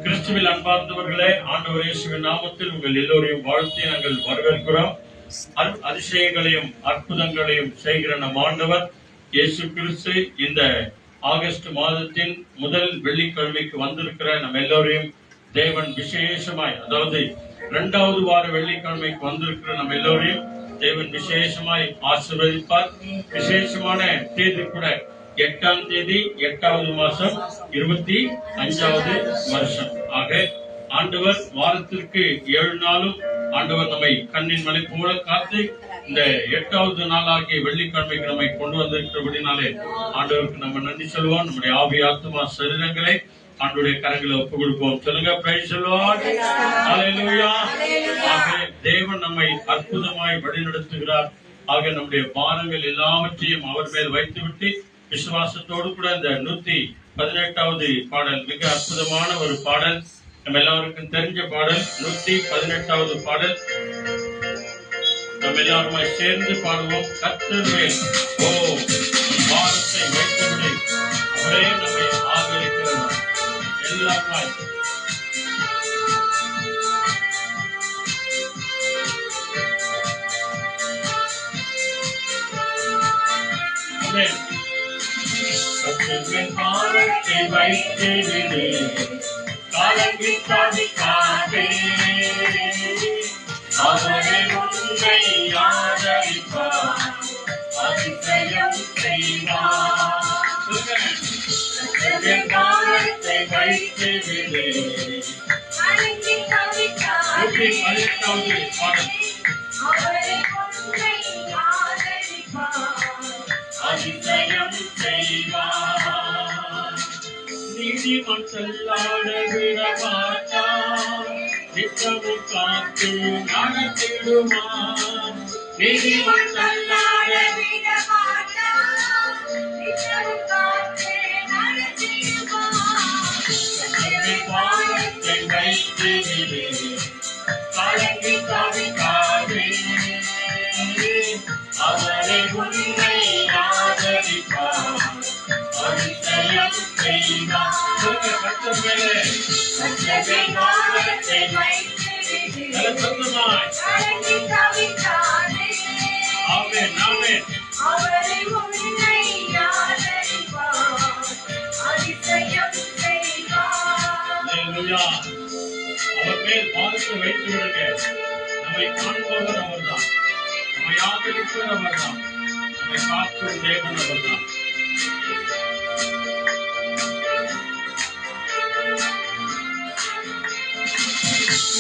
கிறிஸ்துவில் அன்பார்ந்தவர்களே, ஆண்டவர் இயேசுவின் நாமத்தில் உங்கள் எல்லோரையும் வாழ்த்தி நாங்கள் வரவேற்கிறோம். அதிசயங்களையும் அற்புதங்களையும் செய்கிற நம் ஆண்டவர் இயேசு கிறிஸ்து இந்த ஆகஸ்ட் மாதத்தின் முதல் வெள்ளிக்கிழமைக்கு வந்திருக்கிற நம்ம எல்லோரையும் தேவன் விசேஷமாய், அதாவது 2வது வார வெள்ளிக்கிழமைக்கு வந்திருக்கிற நம்ம எல்லோரையும் தேவன் விசேஷமாய் ஆசீர்வதிப்பார். விசேஷமான தேதி கூட 8ஆம் தேதி 8வது மாசம் 25வது வருஷம். ஆக ஆண்டவர் வாரத்திற்கு 7 நாளும் ஆண்டவர் நம்மை கண்ணின் மலை போல காத்து இந்த 8வது நாளாகிய வெள்ளிக்கிழமைக்கு நம்மை கொண்டு வந்திருக்கிறபடினாலே ஆண்டவருக்கு நம்ம நன்றி சொல்லுவோம். நம்முடைய ஆவி ஆத்மா சரீரங்களை ஆண்டவருடைய கரங்களை ஒப்புக் கொடுப்போம். சொல்லுங்க, பிரைஸ் தி லார்ட், ஹல்லேலூயா. ஆக தேவன் நம்மை அற்புதமாய் வழிநடத்துகிறார். ஆக நம்முடைய பாரங்கள் எல்லாவற்றையும் அவர் மேல் வைத்துவிட்டு விசுவாசத்தோடு கூட இந்த 118வது பாடல் மிக அற்புதமான ஒரு பாடல், நம்ம எல்லாருக்கும் தெரிஞ்ச பாடல். 118வது பாடல் நம்ம எல்லாருமே சேர்ந்து பாடுவோம். கர்த்தர் மேல் ஓ பாரத்தை வைத்துவிடு, அவரே நம்மை ஆதரிக்கிறார். எல்லாருமே பாரத்தை வைத்துவிடு, கலங்கி தவிக்காதே, அவரே உன்னை ஆதரிப்பார், அதிசயம் செய்வார். பாரத்தை வைத்துவிடு, கலங்கி தவிக்காதே, அவரே உன்னை ஆதரிப்பார், அதிசயம் செய்வார். நீதிமன் செல்லாட விட மாட்டார், நித்தமும் காத்து நடத்திடுவார். நீதிமன் செல்லாட விட மாட்டார், நித்தமும் காத்து நடத்திடுவார். பாரத்தை வைத்துவிடு, கலங்கி தவிக்காதே, அவரை உன்னை ஆதரிப்பார், அதிசயம் செய்வார். பாரத்தை வைத்துவிடு, கலங்கி தவிக்காதே, அவரை உன்னை ஆதரிப்பார், அதிசயம் செய்வார். அவர் மேல் பாரத்தை வைத்து விடுங்க. நம்மை காண்பவர் அவர்தான், நம்மை ஆதரிப்பவர் அவர்தான், நம்மை காக்கும் தேவன் அவர்தான்.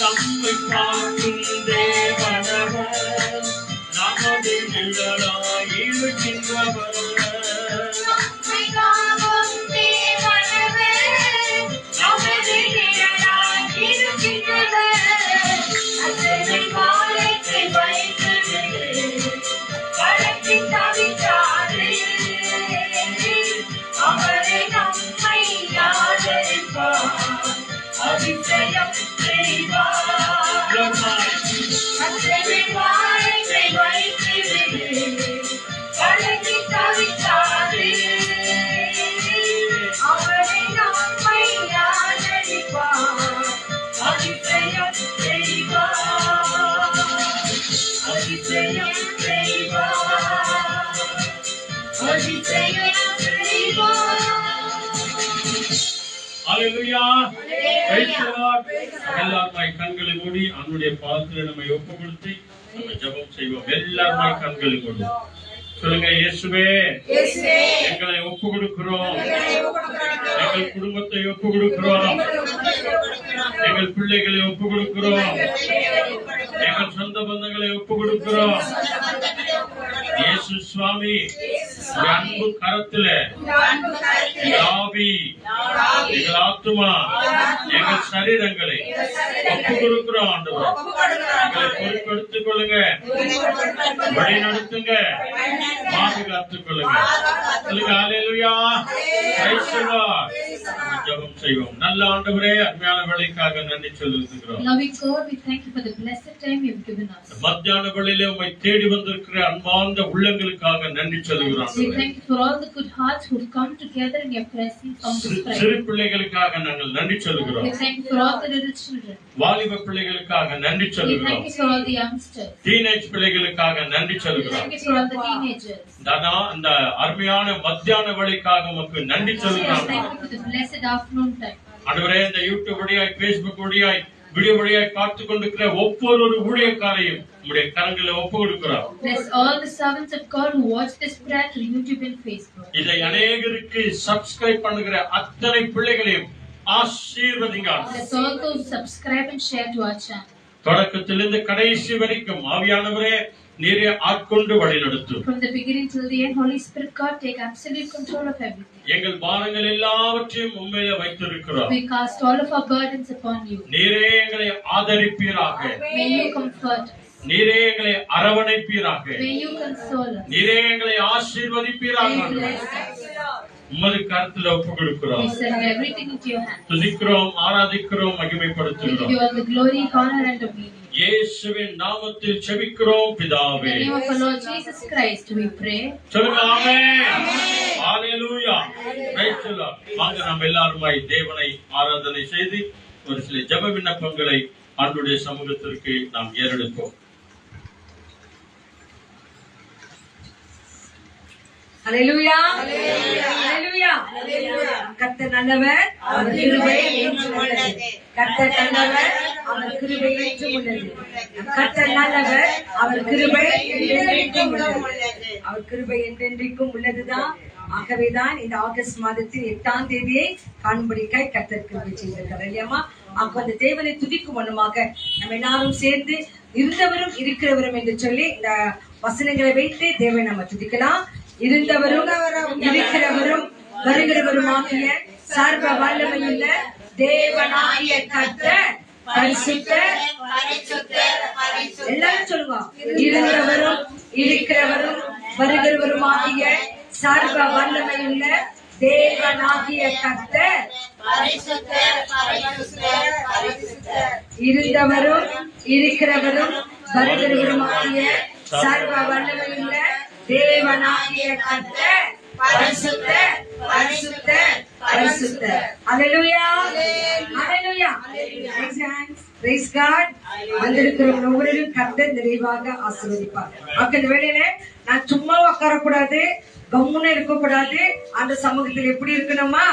நம்மை காக்கும் தேவனவர், நமது நிழலாய் இருக்கின்றவர். நம்மை காக்கும் தேவனவர், நமது நிழலாய் இருக்கின்றவர். பாரத்தை வைத்துவிடு, கலங்கி தவிக்காதே, அவரை நம்மை ஆதரிப்பார், அதிசயம் செய்வார். பாரத்தை வைத்துவிடு, கலங்கி தவிக்காதே, அவரை நம்மை ஆதரிப்பார், அதிசயம் செய்வார், அதிசயம் செய்வார், அதிசயம் செய்வார். ஹல்லேலூயா, பிரைஸ் தி லார்ட். எல்லாரும் கண்களை மூடி அவருடைய பாதத்தில் நம்மை ஒப்புக் கொடுத்து நம்ம ஜெபம் செய்வோம். எல்லாரும் கண்களை மூடி சொல்லுங்க, இயேசுவே எங்களை ஒப்புக் கொடுக்கிறோம், எங்கள் குடும்பத்தை ஒப்புக் கொடுக்கிறோம், எங்கள் பிள்ளைகளை ஒப்புக் கொடுக்கிறோம், எங்கள் சொந்த பந்தங்களை ஒப்புக் கொடுக்கிறோம். இயேசு சுவாமி, அன்பு கரத்துல ஆவி, எங்கள் ஆத்துமா, எங்கள் சரீரங்களை ஒப்புக் கொடுக்கிறோம். ஆண்டவர் எங்களை பொறுப்பெடுத்துக் கொள்ளுங்க, வழி நடத்துங்க, பாதுகாத்துக் கொள்ளுங்க. ஹல்லேலூயா, பிரைஸ் தி லார்ட். ஜெபம் செய்வோம். நல்ல ஆண்டவரே, அருமையான வேளைக்காக நன்றி சொல்லுகிறோம். Loving God, we thank you for the blessed time you have given us. மத்தியான வேளையிலே உம்மை தேடி வந்திருக்கிற அன்பார்ந்த உள்ளங்களுக்காக நன்றி சொல்லுகிறோம். We thank you for all the good hearts who have come together in your presence on this Friday. சிறு பிள்ளைகளுக்காக நாங்கள் நன்றி சொல்லுகிறோம். We thank you for all the little children. வாலிப பிள்ளைகளுக்காக நன்றி We சொல்லுகிறோம். thank you for all the youngsters. Teenage பிள்ளைகளுக்காக நன்றி We சொல்லுகிறோம். thank you for all the teenagers. தானா அந்த அருமையான மத்தியான வேளைக்காக உமக்கு நன்றி We சொல்லுகிறோம். thank you for the blessed afternoon time. ஆண்டவரே, இந்த யூடியூப் வழியாய், Facebook வழியாய், வீடியோ வழியாய் பார்த்து கொண்டிருக்கிற ஒவ்வொரு ஊழியக்காரையும் உம்முடைய கரங்களிலே ஒப்பு கொடுக்கிறோம். Bless all the servants of God who watch this prayer through YouTube and Facebook. இதை அநேகருக்கு சப்ஸ்கிரைப் பண்ணுகிற அத்தனை பிள்ளைகளையும் ஆசீர்வதிங்க. Bless all those who subscribe and share to our channel. தொடக்கத்திலிருந்து கடைசி வரைக்கும் ஆவியானவரே நீரே ஆட்கொண்டு வழிநடத்தும். From the beginning till the end, Holy Spirit God, take absolute control of everything. எங்கள் பாரங்கள் எல்லாவற்றையும் உம்மையிலே வைத்திருக்கிறோம். We cast all of our burdens upon you. நீரே எங்களை ஆதரிப்பீராக. May you comfort us. நீரே எங்களை அரவணைப்பீராக. May you console us. நீரே எங்களை ஆசீர்வதிப்பீராக. May you bless us. உமது கரத்தில் ஒப்பு கொடுக்கிறோம். We send everything into your hands. துதிக்கிறோம், ஆராதிக்கிறோம், We give மகிமைப்படுத்துகிறோம். you all the glory, honor and obedience. இயேசுவின் நாமத்தில் ஜெபிக்கிறோம் In பிதாவே. the name of our Lord Jesus Christ, we pray. சொல்லுங்க ஆமென். ஹalleluya. Praise the Lord. வாங்க நாம் எல்லாருமாய் தேவனை ஆராதனை செய்து ஒரு சில ஜெப விண்ணப்பங்களை ஆண்டவருடைய சமூகத்திற்கு நாம் ஏறெடுப்போம். Hallelujah. Hallelujah. கர்த்தர் நல்லவர், அவர் கிருபை என்றும் உள்ளது. கர்த்தர் நல்லவர், அவர் கிருபை என்றும் உள்ளது. கர்த்தர் நல்லவர், அவர் கிருபை என்றென்றைக்கும் உள்ளது. அவர் கிருபை என்றென்றைக்கும் உள்ளதுதான். ஆகவேதான் இந்த ஆகஸ்ட் மாதத்தின் 8ஆம் தேதியை காணும்படிக்காய் கர்த்தர் கிருபை செய்திருக்கிறார் இல்லையாமா. அப்ப அந்த தேவனை துதிக்கும் வண்ணமாக நம்ம எல்லாரும் சேர்ந்து இருந்தவரும் இருக்கிறவரும் என்று சொல்லி இந்த வசனங்களை வைத்து தேவனை நம்ம துதிக்கலாம். இருந்தவரும் இருக்கிறவரும் வருகிறவருமாகிய சர்வ வல்லமையுள்ள தேவனாகிய கர்த்தர் பரிசுத்தர். எல்லாரும் சொல்லுங்க. இருந்தவரும் இருக்கிறவரும் வருகிறவருமாகிய சர்வ வல்லமையுள்ள தேவனாகிய கர்த்தர் இருந்தவரும் இருக்கிறவரும் வருகிறவருமாகிய சர்வ வல்லமையுள்ள தேவனாகிய கர்த்தர் பரிசுத்தர் பரிசுத்தர் பரிசுத்தர். ஹalleluya. ஹalleluya. Raise your hands. Praise God. வந்திருக்கிற ஒவ்வொருவரையும் கர்த்தர் நிறைவாக ஆசீர்வதிப்பார். அந்த வேளையில நான் சும்மா உட்காரக்கூடாது, கம்முன்னு இருக்கக்கூடாது. அந்த சமூகத்தில் எப்படி இருக்கணுமா?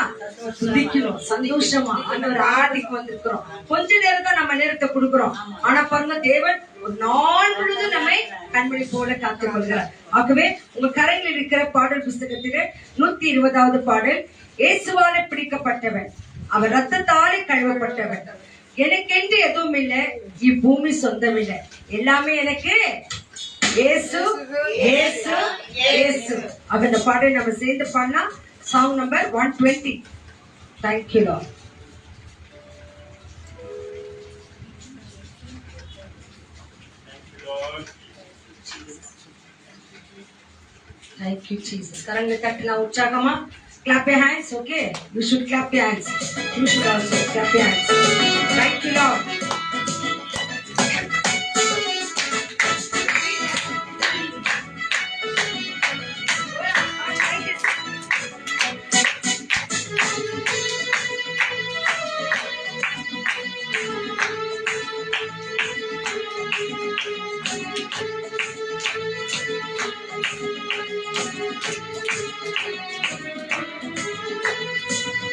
துதிக்கணும், சந்தோஷமா ஆண்டவர் ஆராதிக்கு வந்திருக்கிறோம். கொஞ்ச நேரம் தான் நம்ம நேரத்தை கொடுக்கிறோம். ஆனா பாருங்க, தேவன் ஒரு நாள் முழுதும் நம்மை கண்மணி போல காத்துக் கொள்கிறார். ஆகவே உங்க கரையில் இருக்கிற பாடல் புஸ்தகத்திலே 120வது பாடல், இயேசுவாலே பிடிக்கப்பட்டவன், அவர் ரத்தத்தாலே கழுவப்பட்டவன், எனக்கென்று எதுவும் இல்லை, இப்பூமி சொந்தம் இல்லை, எல்லாமே எனக்கு இயேசு இயேசு இயேசு. அப்ப இந்த பாடலை நம்ம சேர்ந்து பண்ணலாம். Song number 120. Thank you Lord. Thank you Jesus. கரங்களை தட்டலாம் உற்சாகமா. Clap your hands, okay? You should clap your hands. You should also clap your hands. Thank you Lord.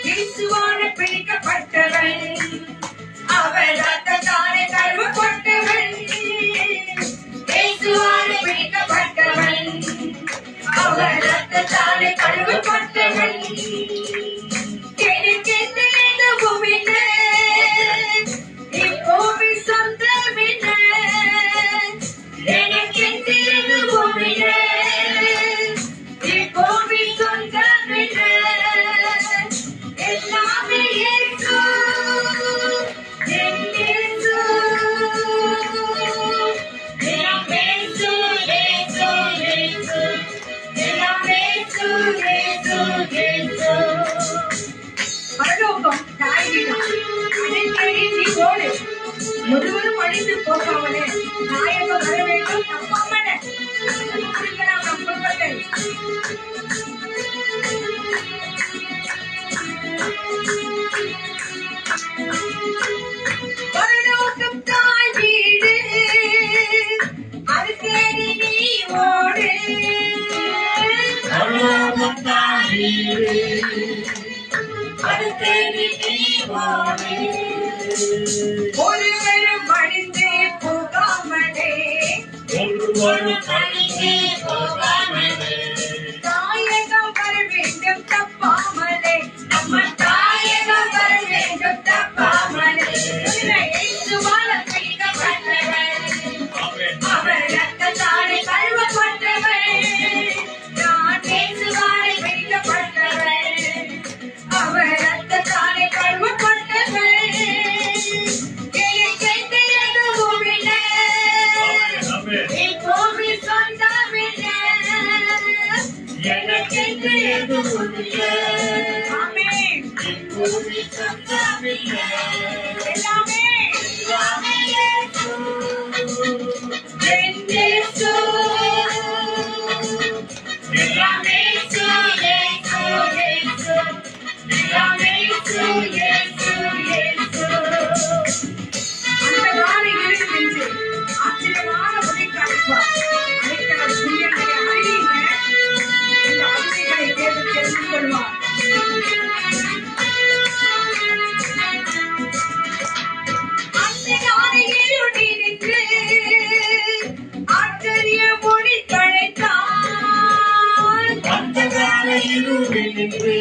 இயேசுவாலே பிடிக்கப்பட்டவன், அவர் ரத்தத்தாலே கழுவப்பட்டவன். இயேசுவாலே பிடிக்கப்பட்டவன், அவர் ரத்தத்தாலே கழுவப்பட்டவன். எனக்கென்று எதுவும் இல்லை, இப்பூமி சொந்தமில்லை. எனக்கென்று எதுவும் இல்லை, இப்பூமி சொந்தமில்லை. எல்லாமே இயேசு, என் இயேசு. எல்லாமே இயேசு, இயேசு, இயேசு. எல்லாமே இயேசு, இயேசு, இயேசு. அனுப்பினார். அதை தேடி நீ ஓடு. ஒருவரும் அழிந்து போகாமலே நாயகம் வர வேண்டும், தப்பாமலே. நாம் நம்பவில்லை. பரலோகம் தாய் வீடு, அது தேடி நீ ஓடு. பரலோகம் தாய் வீடு, அது தேடி நீ ஓடு. ஒருவரும் அழிந்து போகாமலே, ஒருவரும் அழிந்து போகாமலே, தாயகம் வர வேண்டும் தப்பாமலே. நம்ம தாயகம் வர வேண்டும் தப்பாமலே. இயேசுவால் பிடிக்கப்பட்டவர், அவர் ரத்தத்தாலே கழுவப்பட்டவர். நான் இயேசுவால் பிடிக்கப்பட்டவர், அவர் ரத்தத்தாலே கழுவப்பட்டவர். எனக்கென்று எதுவும் இல்லை, இப்போது சொந்தமில்லை. எனக்கென்று எதுவும் இல்லை, ஆமென். இப்போது சொந்தமில்லை. எல்லாமே எல்லாமே இயேசு, என் இயேசு. எல்லாமே இயேசு, இயேசு, இயேசு. எல்லாமே இயேசு, இயேசு, இயேசு. அந்த வாரம் இருக்கும் என்று ஆச்சரியமான உதவி காண்பார். அழைத்தவர் புண்ணியங்களை அறியுங்க. இந்த அறிவுகளை தேவன் தெரிந்து கொள்வார். அந்த நாளையில் நின்று ஆச்சரிய மொழி கழைத்தான். அந்தகால இருளில் நின்று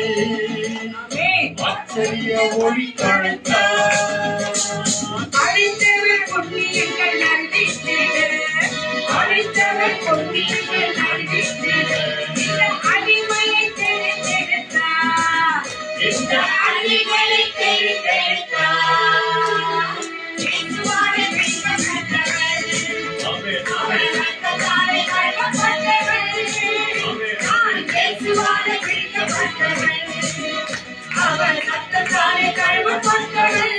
ஆமென். ஆச்சரிய ஒளி தழைத்தார். அழைத்தவர் புண்ணியங்கள் நல்கித்திட, அழைத்தவர் புண்ணியங்கள் நல்கித்திட, இந்த அடிமையை தெரிந்தெடுத்தார். இந்த அடிமையை தெரிந்தெடுத்தார். இயேசுவாலே மீட்கப்பட்டவர், ஆமென், அவர் ஆமென். ரத்தத்தாலே கழுவப்பட்டவர். நான் இயேசுவாலே மீட்கப்பட்டவர், அவர் ரத்தத்தாலே கழுவப்பட்டவர்.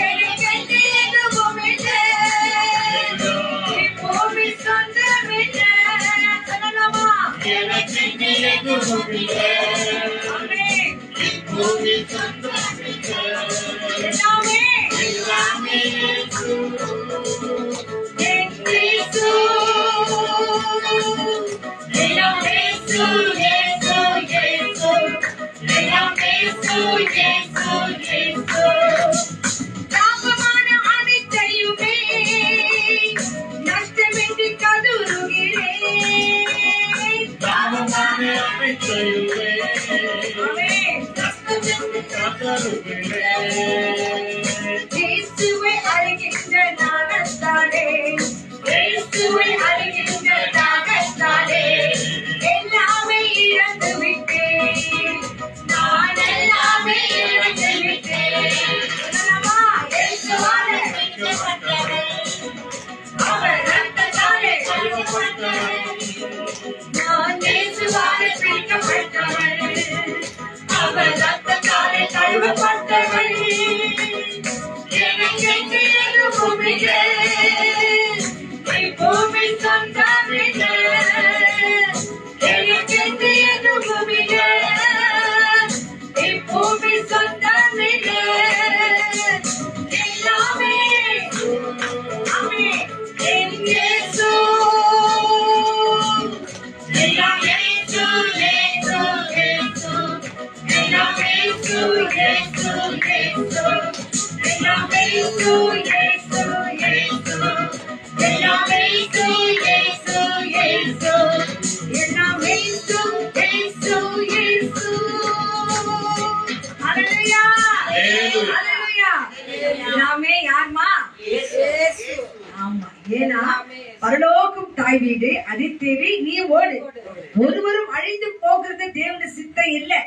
எனக்கென்று எதுவும் இல்லை, இப்போது சொந்தமில்லை. சொல்லலாமா? எனக்கென்று எதுவும் இல்லை, ஆமென். இப்போது சொந்தமில்லை. எல்லாமே எல்லாமே இயேசு, என் இயேசு. எல்லாமே இயேசு, இயேசு, இயேசு. எல்லாமே இயேசு, இயேசு, இயேசு. தாபமான அனைத்தையுமே நஷ்டமின்றி கதுருகிறேன். தாமமான அனைத்தையுமே ஆமென். நஷ்டமின்றி கதறுகிறேன். இயேசுவை அறிகின்ற நாணத்தாலே, இயேசுவை அறிகின்ற நாணத்தாலே எல்லாமே இழந்து விட்டேன். நான் எல்லாமே இழந்து விட்டேன். சொல்லலாமா? இயேசுவாலே மீட்கப்பட்டவர், அவர் ரத்தத்தாலே கழுவப்பட்டவர். நான் இயேசுவாலே மீட்கப்பட்டவர், அவர் ரத்தத்தாலே கழுவப்பட்டவர். எனக்கென்று எதுவும் இல்லை, இப்போது சொந்தமில்லை. எனக்கென்று எதுவும் இல்லை, இப்போது சொந்தமில்லை. எல்லாமே ஆமென். என் இயேசு. எல்லாமே இயேசு, இயேசு, இயேசு. எல்லாமே இயேசு, இயேசு, இயேசு. எல்லாமே இயேசு, இயேசு, இயேசு. எல்லாமே இயேசு, இயேசு, இயேசு. எல்லாமே இயேசு, இயேசு, இயேசு. ஹல்லேலூயா. ஹல்லேலூயா. ஹல்லேலூயா. எல்லாமே யார்மா? இயேசு. ஆமா. ஏன்னா பரலோகம் தாய் வீடு, அதை தேடி நீ ஓடு. ஒருவரும் அழிந்து போகிறது தேவனுடைய சித்தம் இல்லை.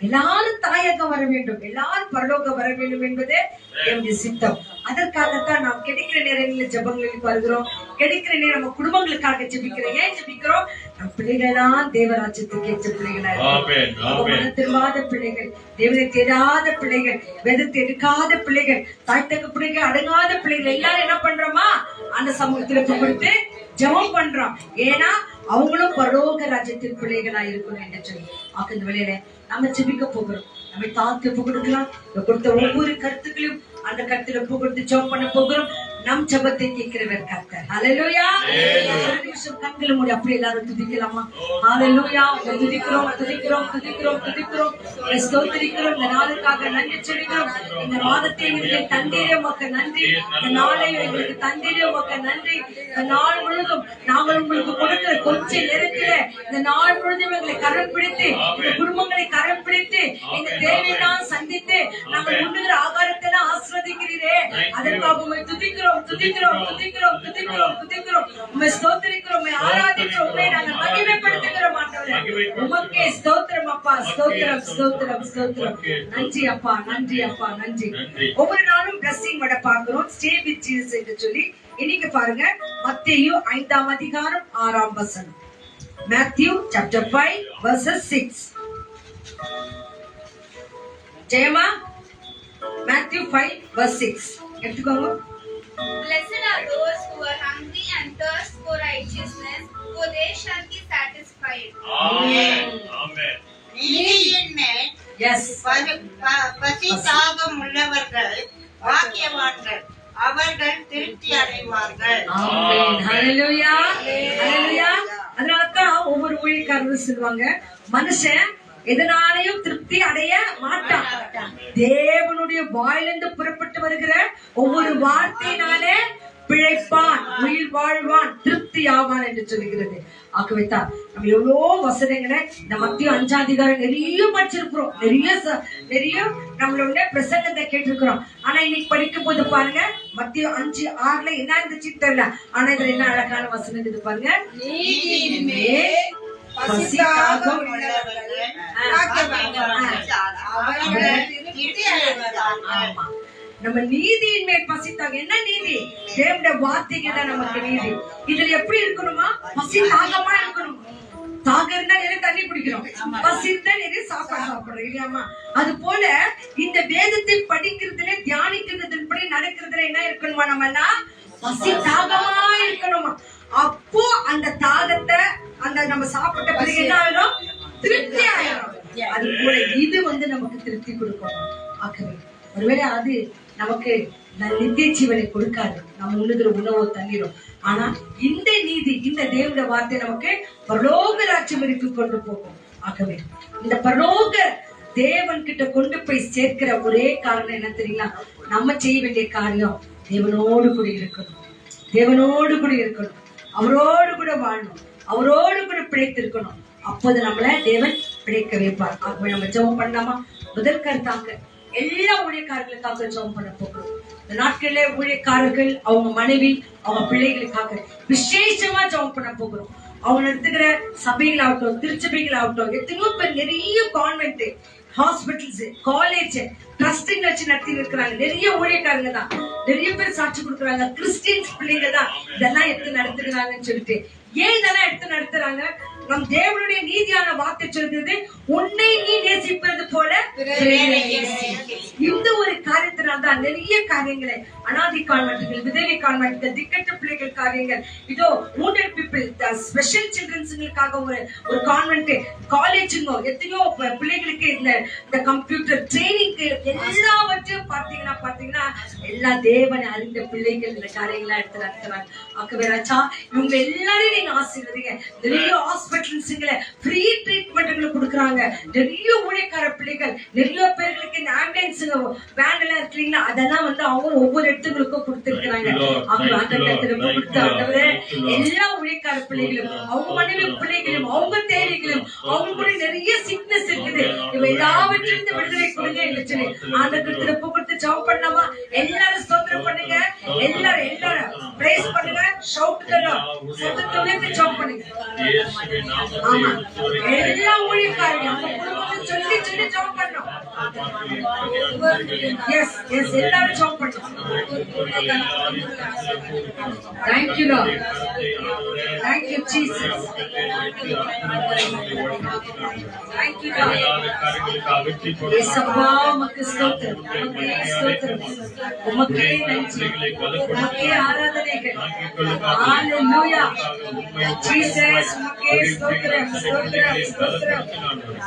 எல்லாரும் தாயகம் வர வேண்டும், எல்லாரும் பரலோகம் வர வேண்டும் என்பது தேவனுடைய சித்தம். அதற்காகத்தான் நாம் கிடைக்கிற நேரங்களில் ஜெபங்களுக்கு வருகிறோம். கிடைக்கிற நேரம் நம்ம குடும்பங்களுக்காக ஜெபிக்கிறோம். ஏன் ஜெபிக்கிறோம்? நம் பிள்ளைகள்லாம் தேவராஜ்யத்துக்கு ஏற்ற பிள்ளைகளா ஆமென், ஆமென். மனம் திரும்பாத பிள்ளைகள், தேவனை தேடாத பிள்ளைகள், வேதத்தை எடுக்காத பிள்ளைகள், தாய் தகப்பனுக்கு அடங்காத பிள்ளைகள் எல்லாரும் என்ன பண்றோமா அந்த சமூகத்துல கொடுத்து ஜெபம் பண்றோம். ஏன்னா அவங்களும் பரலோக ராஜ்யத்தின் பிள்ளைகளா இருக்கணும் என்று சொல்லி இந்த வேளையில நம்ம ஜெபிக்க போகிறோம். நம்ம தாழ்த்து ஒப்பு கொடுக்கலாம். கொடுத்த ஒவ்வொரு கருத்துக்களையும் அந்த கருத்துல ஒப்பு கொடுத்து ஜெபம் பண்ண போகிறோம். நம் ஜெபத்தை கேட்கிறவர் கர்த்தர். ஹல்லேலூயா. ஒரு நிமிஷம் கண்களை மூடி அப்படியே எல்லாரும் துதிக்கலாமா? ஹல்லேலூயா. துதிக்கிறோம் துதிக்கிறோம் துதிக்கிறோம் துதிக்கிறோம் ஸ்தோத்திரிக்கிறோம். இந்த நாளுக்காக நன்றி சொல்கிறோம். இந்த மாதத்தை எங்களுக்கு தந்தீரே உமக்கு நன்றி. இந்த நாளை எங்களுக்கு தந்தீரே உமக்கு நன்றி. இந்த நாள் முழுவதும் நாங்கள் உங்களுக்கு கொடுக்கிற கொஞ்ச நேரத்தில இந்த நாள் முழுவதும் எங்களை கரம் பிடித்து இந்த குடும்பங்களை கரம் பிடித்து எங்க தேவையெல்லாம் சந்தித்து நாங்கள் உண்ணுகிற ஆகாரத்தை எல்லாம் ஆஸ்வதிக்கிறீரே, அதற்காக உண்மை துதிக்கிறோம் துதிக்கிறோம் துதிக்கிறோம் துதிக்கிறோம் துதிக்கிறோம். உண்மை ஸ்தோத்திரிக்கிறோம், உண்மை ஆராதிக்கிறோம், உண்மை நாங்கள் மகிமைப்படுத்துகிறோம் ஆண்டவரே. உமக்கே ஸ்தோத்திரம் அப்பா, ஸ்தோத்திரம் ஸ்தோத்திரம் ஸ்தோத்திரம். நன்றி அப்பா, நன்றி அப்பா, நன்றி. ஒவ்வொரு நாளும் பிளஸிங் வட பார்க்கிறோம். ஸ்டே வித் ஜீசஸ் என்று சொல்லி இன்னைக்கு பாருங்க மத்தேயு 5ஆம் அதிகாரம் 6ஆம் வசனம். Matthew chapter 5 verses 6. ஜெயமா Matthew 5 verse 6 எடுத்துக்கோங்க. Blessed are those who are hungry and thirst for righteousness, for they shall be satisfied. ஆமென், ஆமென். நீதியின் மேல் எஸ் பசி தாகம் உள்ளவர்கள் பாக்கியவான்கள், அவர்கள் திருப்தி அடைவார்கள். ஆமென். ஹalleluya ஹalleluya. அதனாலதான் ஒவ்வொரு ஊழியக்காரரும் சொல்லுவாங்க, மனுஷன் எதனாலையும் திருப்தி அடைய மாட்டான். தேவனுடைய வாயிலிருந்து புறப்பட்டு வருகிற ஒவ்வொரு வார்த்தையினாலே பிழைப்பான், உயிர் வாழ்வான், திருப்தி ஆவான் என்று சொல்லுகிறது. ஆகவேதான் நம்ம எவ்வளவோ வசனங்களை இந்த மத்திய 5ஆம் அதிகாரம் நிறைய படிச்சிருக்கிறோம், நிறைய நம்மளோட பிரசங்கத்தை கேட்டிருக்கிறோம். ஆனா இன்னைக்கு படிக்கும் போது பாருங்க மத்திய 5:6 என்ன இருந்துச்சு தெரியல, ஆனா இதுல என்ன அழகான வசனம் இது பாருங்க. நீதியின் மேல் பசி தாகம் உள்ளவர்கள் பாக்கியவான்கள், அவர்கள் திருப்தி அடைவார்கள். ஆமா, நம்ம நீதியின் மேல் பசித்தாங்க. என்ன நீதி? தேவனுடைய வார்த்தைகள் தான் நமக்கு நீதி. இதுல எப்படி இருக்கணுமா? பசி தாகமா இருக்கணும். தாகம் இருந்தா நிறைய தண்ணி குடிக்கிறோம், பசி இருந்தா நிறைய சாப்பாடு சாப்பிடுறோம் இல்லையாமா? அது போல இந்த வேதத்தை படிக்கிறதுல தியானிக்கிறதுபடி நடக்கிறதுல என்ன இருக்கணுமா? நம்மனா பசி தாகமா இருக்கணுமா? அப்போ அந்த தாகத்தை அந்த நம்ம சாப்பிட்ட பிறகு என்ன ஆயிடும்? திருப்தி ஆயிடும். அது போல இது நமக்கு திருப்தி கொடுக்கும். ஆகவே ஒருவேளை அது நமக்கு நித்திய ஜீவனை கொடுக்காது, நம்ம உண்ணுகிற உணவோ தண்ணீரோ. ஆனா இந்த நீதி, இந்த தேவனுடைய வார்த்தை நமக்கு பரலோக ராஜ்யம் வரைக்கும் கொண்டு போகும். ஆகவே இந்த பரலோக தேவன் கிட்ட கொண்டு போய் சேர்க்கிற ஒரே காரணம் என்ன தெரியுங்களா? நம்ம செய்ய வேண்டிய காரியம் தேவனோடு கூட இருக்கணும், தேவனோடு கூட இருக்கணும், அவரோடு கூட வாழணும், அவரோடு கூட பிழைத்திருக்கணும். அப்போது நம்மள தேவன் பிழைக்க வைப்பார். ஆகவே நம்ம ஜெபம் பண்ணலாமா? முதல் கருத்தாங்க எல்லா ஊழியக்காரர்களுக்காக ஜெபம் பண்ண போகிறோம். இந்த நாட்களிலே ஊழியக்காரர்கள் அவங்க மனைவி அவங்க பிள்ளைகளுக்காக விசேஷமா ஜெபம் பண்ண போகிறோம். அவங்க நடத்துகிற சபைகள் ஆகட்டும், திருச்சபைகள் ஆகட்டும், எத்தனையோ பேர் நிறைய கான்வென்ட், ஹாஸ்பிட்டல்ஸ், காலேஜ், ட்ரஸ்டிங் வச்சு நடத்தி இருக்கிறாங்க. நிறைய ஊழியக்காரங்க தான், நிறைய பேர் சாட்சி கொடுக்குறாங்க. கிறிஸ்டியன்ஸ் பிள்ளைங்க தான் இதெல்லாம் எடுத்து நடத்துகிறாங்கன்னு சொல்லிட்டு. ஏன் இதெல்லாம் எடுத்து நடத்துறாங்க? நம் தேவனுடைய நீதியான வார்த்தை சொல்கிறது, உன்னை நீ நேசிப்பது போல இந்த ஒரு காரியத்தினால் தான் நிறைய காரியங்களை, அனாதை கான்வென்ட்கள், விதவை கான்வென்ட்கள், திக்கற்ற பிள்ளைகள் காரியங்கள், இதோ wounded people, ஸ்பெஷல் சில்ட்ரன்ஸ்களுக்காக ஒரு கான்வென்ட், காலேஜுங்க, எத்தனையோ பிள்ளைகளுக்கு இந்த கம்ப்யூட்டர் ட்ரைனிங்க்கு எல்லாவற்றையும் பாத்தீங்கன்னா எல்லா தேவனை அறிந்த பிள்ளைகள் இந்த காரியங்களா எடுத்து நடத்துறாங்க. ஆகவே ராஜா இவங்க எல்லாரையும் நீங்க ஆசீர்வதிங்க. நிறைய ஹாஸ்பிட்டல்ஸ்ல ஃப்ரீ ட்ரீட்மெண்ட்களை கொடுக்குறாங்க. நிறைய ஊழியக்கார பிள்ளைகள், நிறைய பேர்களுக்கு இந்த ஆம்புலன்ஸ் வேன் எல்லாம் இருக்கிறீங்களா, அதெல்லாம் அவங்க ஒவ்வொரு இடத்துங்களுக்கும் கொடுத்திருக்கிறாங்க. எல்லா ஊழியக்கார பிள்ளைகளும் அவங்க மனைவி பிள்ளைகளும் அவங்க தேவைகளும் அவங்க கூட நிறைய சிக்னஸ் இருக்குது, இவ எல்லாவற்றிலிருந்து விடுதலை கொடுங்க என்று சொல்லி அந்த திருப்ப கொடுத்து ஜெபம் பண்ணலாமா? எல்லாரும் ஸ்தோத்திரம் பண்ணுங்க, எல்லாரும் பிரைஸ் பண்ணுங்க, ஷவுட் தரோம், சத்தத்தை உயர்த்தி ஜெபம் பண்ணுங்க. ஆமா, எல்லா ஊழியக்காரங்க அவங்க குடும்பத்தை சொல்லி ஜெபம் பண்ணோம். எஸ் எஸ் எல்லாரும் ஜாப் பண்ணுங்க. Thank you Lord. Thank you Jesus. Thank you Lord. இயேசுவா உமக்கு ஸ்தோத்திரம். உமக்கே ஸ்தோத்திரம். உமக்கே நன்றி. உமக்கே ஆராதனைகள். Hallelujah. Jesus உமக்கே ஸ்தோத்திரம். ஸ்தோத்திரம். ஸ்தோத்திரம்.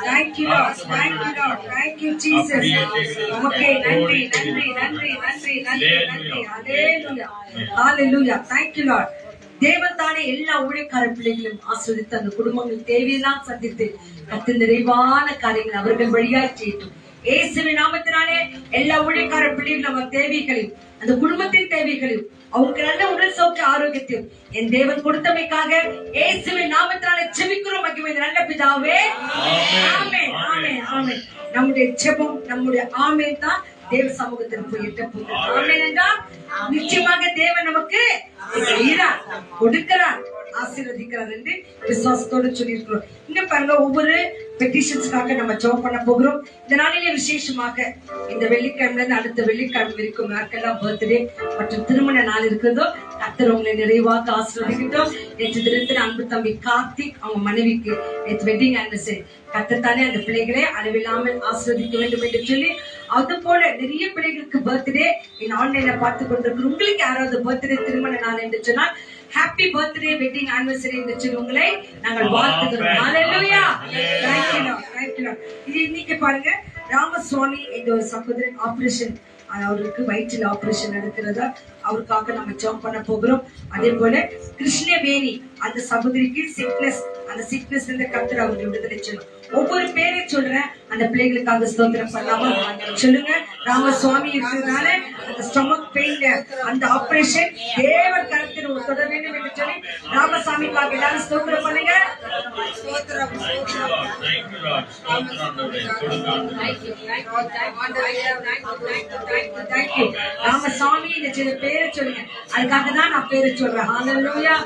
Thank you Lord. Thank you Lord. Thank you Jesus. உமக்கே நன்றி. நன்றி. நன்றி. நன்றி. நன்றி. நன்றி. Hallelujah. Hallelujah. Thank you Lord. தேவன் தானே எல்லா ஊழியக்கார பிள்ளைகளையும் ஆஸ்வதித்து அந்த குடும்பங்கள் தேவையெல்லாம் சந்தித்து கர்த்தர் நிறைவான காரியங்கள் அவர்கள் வழியாய் செய்யட்டும். இயேசுவின் நாமத்தினாலே எல்லா ஊழியக்கார பிள்ளைகளும் நம்ம தேவைகளையும் அந்த குடும்பத்தின் தேவைகளையும் அவங்க நல்ல உடல் சௌக்கிய ஆரோக்கியத்தையும் என் தேவன் கொடுத்தமைக்காக இயேசுவின் நாமத்தினாலே ஜெபிக்கிறோம். மகிமை நல்ல பிதாவே. ஆமென். ஆமென். ஆமென். நம்முடைய ஜெபம் நம்முடைய ஆமென் தான் தேவ சமூகத்தில் போய் எட்ட போகிறது. ஆமென் என்றால் நிச்சயமாக தேவன் நமக்கு செய்கிறார், கொடுக்கிறார், ஆசீர்வதிக்கிறார் என்று விசுவாசத்தோடு சொல்லியிருக்கிறோம். இங்க பாருங்க, ஒவ்வொரு பெட்டிஷன்ஸ்க்காக நம்ம ஜெபம் பண்ண போகிறோம். இந்த நாளிலே விசேஷமாக இந்த வெள்ளிக்கிழமைல இருந்து அடுத்த வெள்ளிக்கிழமை வரைக்கும் யாருக்கெல்லாம் பர்த்டே மற்றும் திருமண நாள் இருக்கிறதோ கர்த்தர் உங்களை நிறைவாக ஆசீர்வதிக்கட்டும். நேற்று தினத்தில் அன்பு தம்பி கார்த்திக் அவங்க மனைவிக்கு நேற்று வெட்டிங் ஆனிவர்சரி. கர்த்தர் தானே அந்த பிள்ளைகளை அளவில்லாமல் ஆசீர்வதிக்க வேண்டும் என்று சொல்லி, அது போல நிறைய பிள்ளைகளுக்கு பர்த்டே இந்த ஆன்லைன்ல பார்த்து கொண்டிருக்கிற உங்களுக்கு யாராவது பர்த்டே திருமண நாள் என்று சொன்னால் ஹாப்பி பர்த்டே வெட்டிங் ஆனிவர்சரி என்று சொல்லி உங்களை நாங்கள் வாழ்த்துகிறோம். ஹalleluya. Thank you Lord. Thank you Lord. இது இன்னைக்கு பாருங்க, ராமசுவாமி என்ற ஒரு சகோதரன் ஆபரேஷன், அவருக்கு வயிற்றில் ஆபரேஷன் நடக்கிறதா, அவருக்காக நம்ம ஜெபம் பண்ண போகிறோம். அதே போல கிருஷ்ணவேணி அந்த சகோதரிக்கு சிக்னஸ், அந்த சிக்னஸ் இருந்து கர்த்தர் அவங்களை விடுதலை செய்யணும். ஒவ்வொரு பேரை சொல்றேன், அந்த பிள்ளைகளுக்காக ஸ்தோத்திரம் பண்ணாம சொல்லுங்க. ராமசுவாமி இருக்கிறதுனால அந்த ஸ்டொமக் பெயின் அந்த ஆபரேஷன் தேவன் கருத்தில் தொட வேண்டும் என்று சொல்லி ராமசாமிக்காக எல்லாரும் ஸ்தோத்திரம் பண்ணுங்க. ஸ்தோத்திரம். ராமசாமி இந்த சில பேரை சொல்லுங்க, அதுக்காக தான் நான் பேரை சொல்றேன். ஹalleluya.